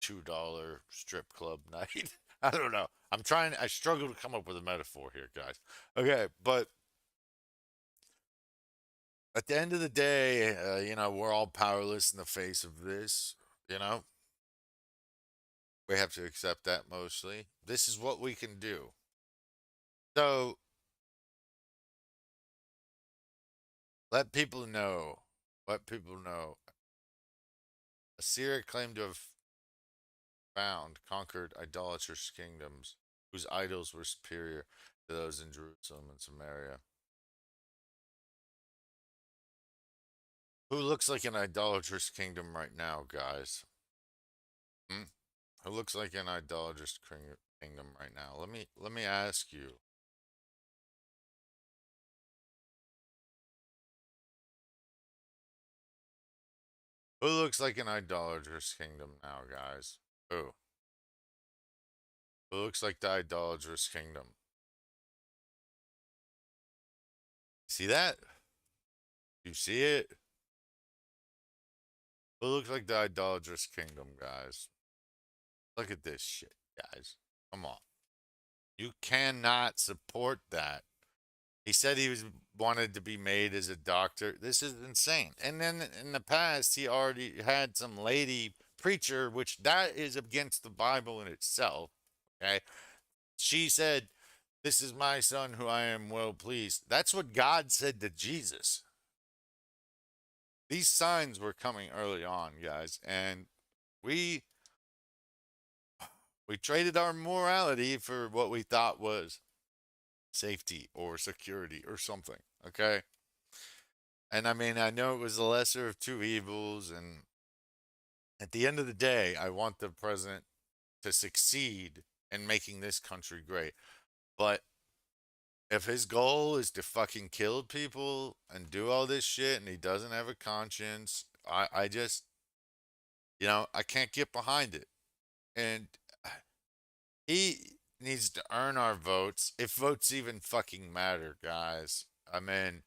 $2 strip club night. I don't know. I struggle to come up with a metaphor here, guys. Okay, but at the end of the day, you know, we're all powerless in the face of this, you know? We have to accept that mostly. This is what we can do. So, let people know. Let people know. Assyria claimed to have conquered idolatrous kingdoms whose idols were superior to those in Jerusalem and Samaria. Who looks like an idolatrous kingdom right now, guys? Hmm? Who looks like an idolatrous kingdom right now? Let me ask you. Who looks like an idolatrous kingdom now, guys? Who? Who looks like the idolatrous kingdom? See that? You see it? Who looks like the idolatrous kingdom, guys? Look at this shit, guys. Come on. You cannot support that. He said he was wanted to be made as a doctor. This is insane. And then in the past, he already had some lady preacher, which that is against the Bible in itself. Okay. She said, "This is my son who I am well pleased." That's what God said to Jesus. These signs were coming early on, guys, and we we traded our morality for what we thought was safety or security or something. Okay. And I mean, I know it was the lesser of two evils. And at the end of the day, I want the president to succeed in making this country great. But if his goal is to fucking kill people and do all this shit and he doesn't have a conscience, I just, I can't get behind it. And he needs to earn our votes, if votes even fucking matter, guys. I mean,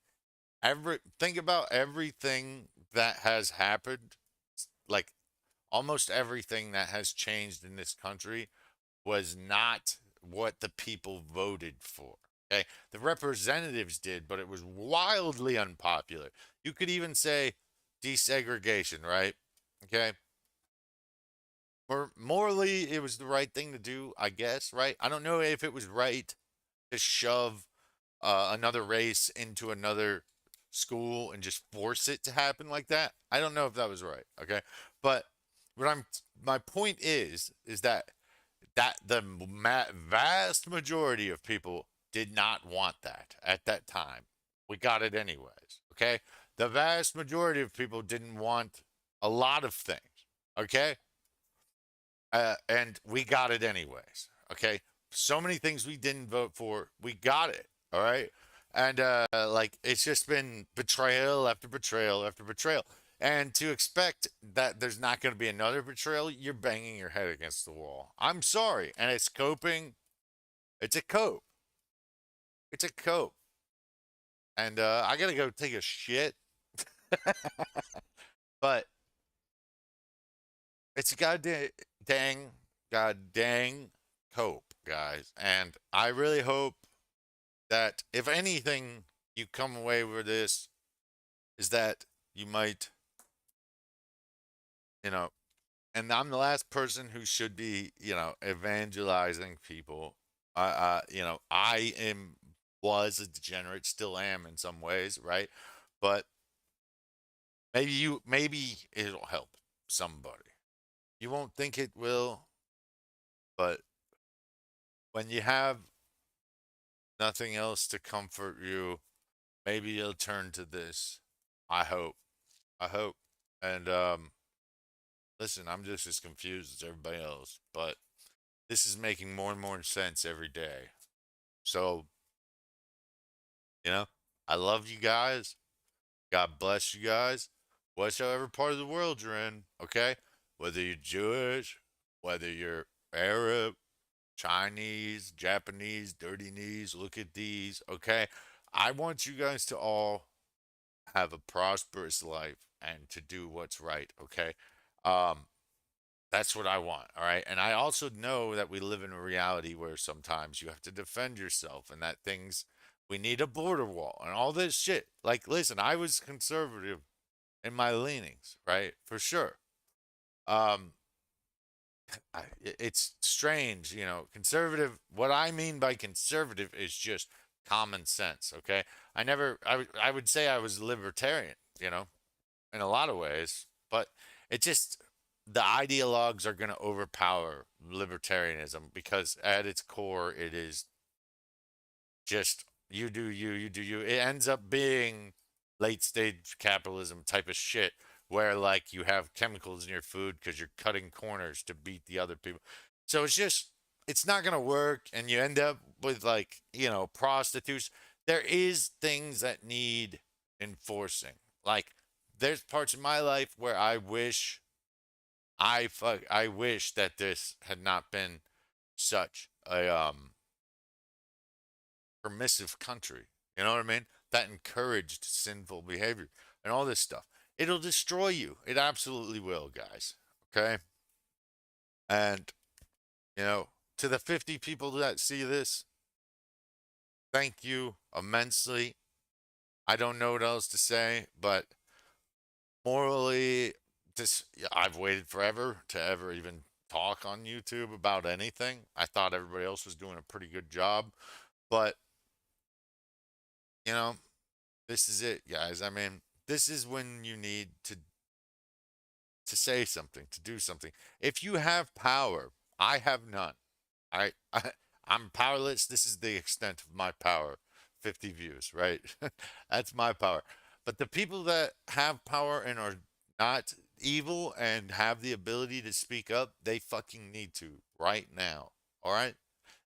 think about everything that has happened, like almost everything that has changed in this country was not what the people voted for. Okay, the representatives did, but it was wildly unpopular. You could even say desegregation, right? Okay, morally it was the right thing to do, I guess, right? I don't know if it was right to shove another race into another school and just force it to happen like that. I don't know if that was right. Okay, but what my point is that the vast majority of people did not want that at that time. We got it anyways. Okay, the vast majority of people didn't want a lot of things. Okay, and we got it anyways. Okay, so many things we didn't vote for, we got it. All right, and like it's just been betrayal after betrayal after betrayal, and to expect that there's not going to be another betrayal, you're banging your head against the wall. I'm sorry, and it's coping. It's a cope. It's a cope, and I gotta go take a shit, but it's a god dang cope, guys, and I really hope that if anything you come away with this is that you might, you know, and I'm the last person who should be, evangelizing people. I was a degenerate, still am in some ways, right? But maybe it'll help somebody. You won't think it will, but when you have nothing else to comfort you, maybe you'll turn to this. I hope. I hope. And listen, I'm just as confused as everybody else, but this is making more and more sense every day. So, you know, I love you guys. God bless you guys. Whatever part of the world you're in, okay? Whether you're Jewish, whether you're Arab, Chinese, Japanese, dirty knees, look at these, okay? I want you guys to all have a prosperous life and to do what's right, okay? Um, that's what I want, all right? And I also know that we live in a reality where sometimes you have to defend yourself and that we need a border wall and all this shit. Like, listen, I was conservative in my leanings, right? For sure. Um, it's strange, conservative. What I mean by conservative is just common sense, okay? I would say I was libertarian, in a lot of ways, but it just, the ideologues are going to overpower libertarianism because at its core, it is just you do you, you do you. It ends up being late stage capitalism type of shit where like you have chemicals in your food because you're cutting corners to beat the other people. So it's not gonna work, and you end up with like prostitutes. There is things that need enforcing. Like there's parts of my life where I wish that this had not been such a permissive country. You know what I mean? That encouraged sinful behavior and all this stuff. It'll destroy you. It absolutely will, guys. Okay? And, to the 50 people that see this, thank you immensely. I don't know what else to say, but morally, I've waited forever to ever even talk on YouTube about anything. I thought everybody else was doing a pretty good job, but you know, this is it, guys. I mean, this is when you need to say something, to do something. If you have power, I have none. I, I I'm powerless. This is the extent of my power. 50 views, right? That's my power. But the people that have power and are not evil and have the ability to speak up, they fucking need to right now. All right?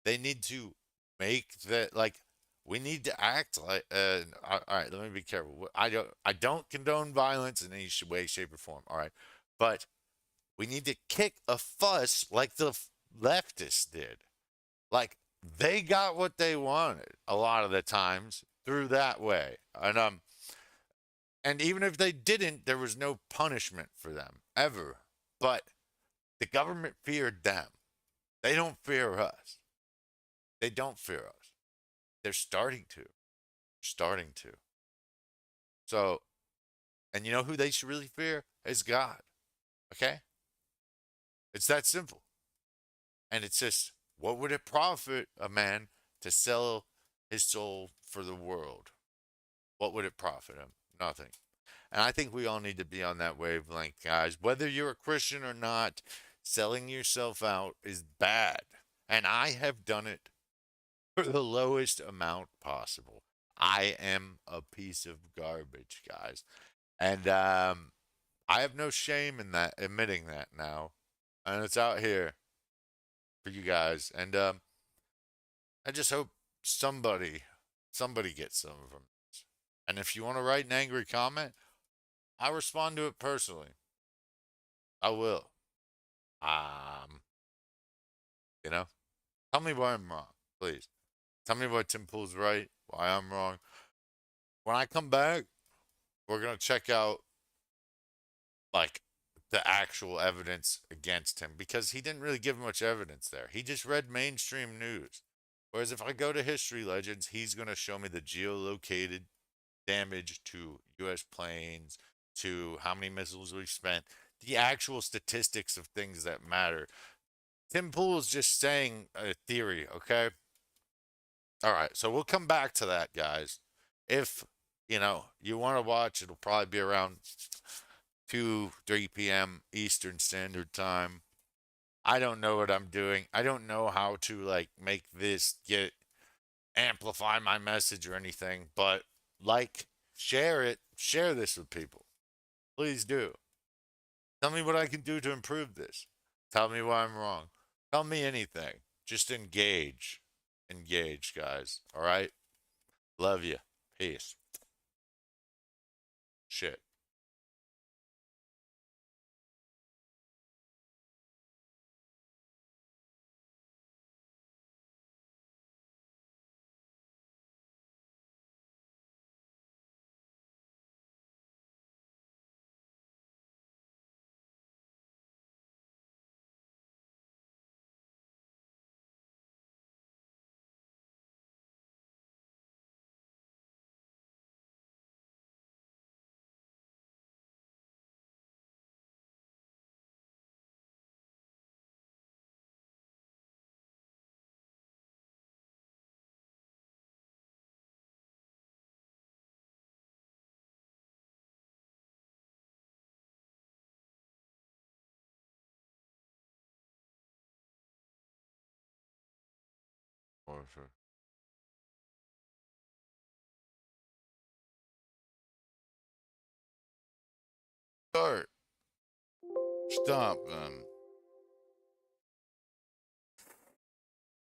They need to make that like we need to act like all right, let me be careful. I don't condone violence in any way, shape, or form. All right. But we need to kick a fuss like the leftists did. Like they got what they wanted a lot of the times through that way. And even if they didn't, there was no punishment for them ever. But the government feared them. They don't fear us. They don't fear us. They're starting to. Starting to. So, and you know who they should really fear? Is God. Okay? It's that simple. And it's just, what would it profit a man to sell his soul for the world? What would it profit him? Nothing. And I think we all need to be on that wavelength, guys. Whether you're a Christian or not, selling yourself out is bad. And I have done it for the lowest amount possible. I am a piece of garbage, guys. And I have no shame in that, admitting that now. And it's out here for you guys. And I just hope somebody gets some of them. And if you want to write an angry comment, I'll respond to it personally. I will. Um, you know, tell me why I'm wrong, please. Tell me why Tim Pool's right, why I'm wrong. When I come back, we're gonna check out like the actual evidence against him because he didn't really give much evidence there. He just read mainstream news. Whereas if I go to History Legends, he's gonna show me the geolocated damage to U.S. planes, to how many missiles we've spent, the actual statistics of things that matter. Tim Pool is just saying a theory, okay? All right, so we'll come back to that, guys. If you want to watch, it'll probably be around 3 p.m. Eastern Standard Time. I don't know what I'm doing. I don't know how to like make this get amplify my message or anything, but like, share it, share this with people. Please do. Tell me what I can do to improve this. Tell me why I'm wrong. Tell me anything. Just engage. Engage, guys. All right? Love you. Peace. Shit. Warfare. Start. Stop them.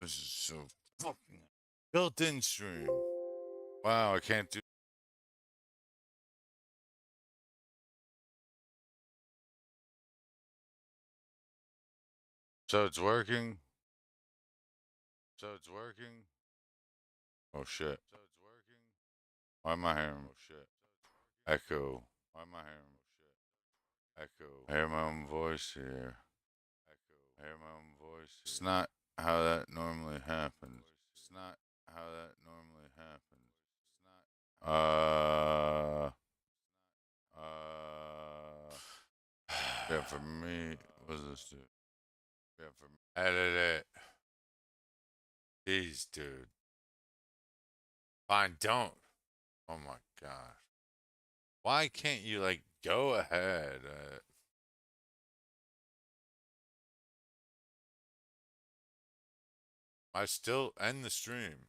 This is so fucking built-in stream. Wow, I can't do. So it's working. So it's working. Oh shit. So it's working. Why am I hearing? Oh shit. Echo. Why am I hearing? Oh shit. Echo. I hear my own voice here. Echo. I hear my own voice. Here. It's not how that normally happens. It's not how that normally happens. It's not. Yeah, for me, what does this do? Yeah, for me. Edit it. Jeez, dude. Fine, don't. Oh my gosh. Why can't you, like, go ahead? I still end the stream.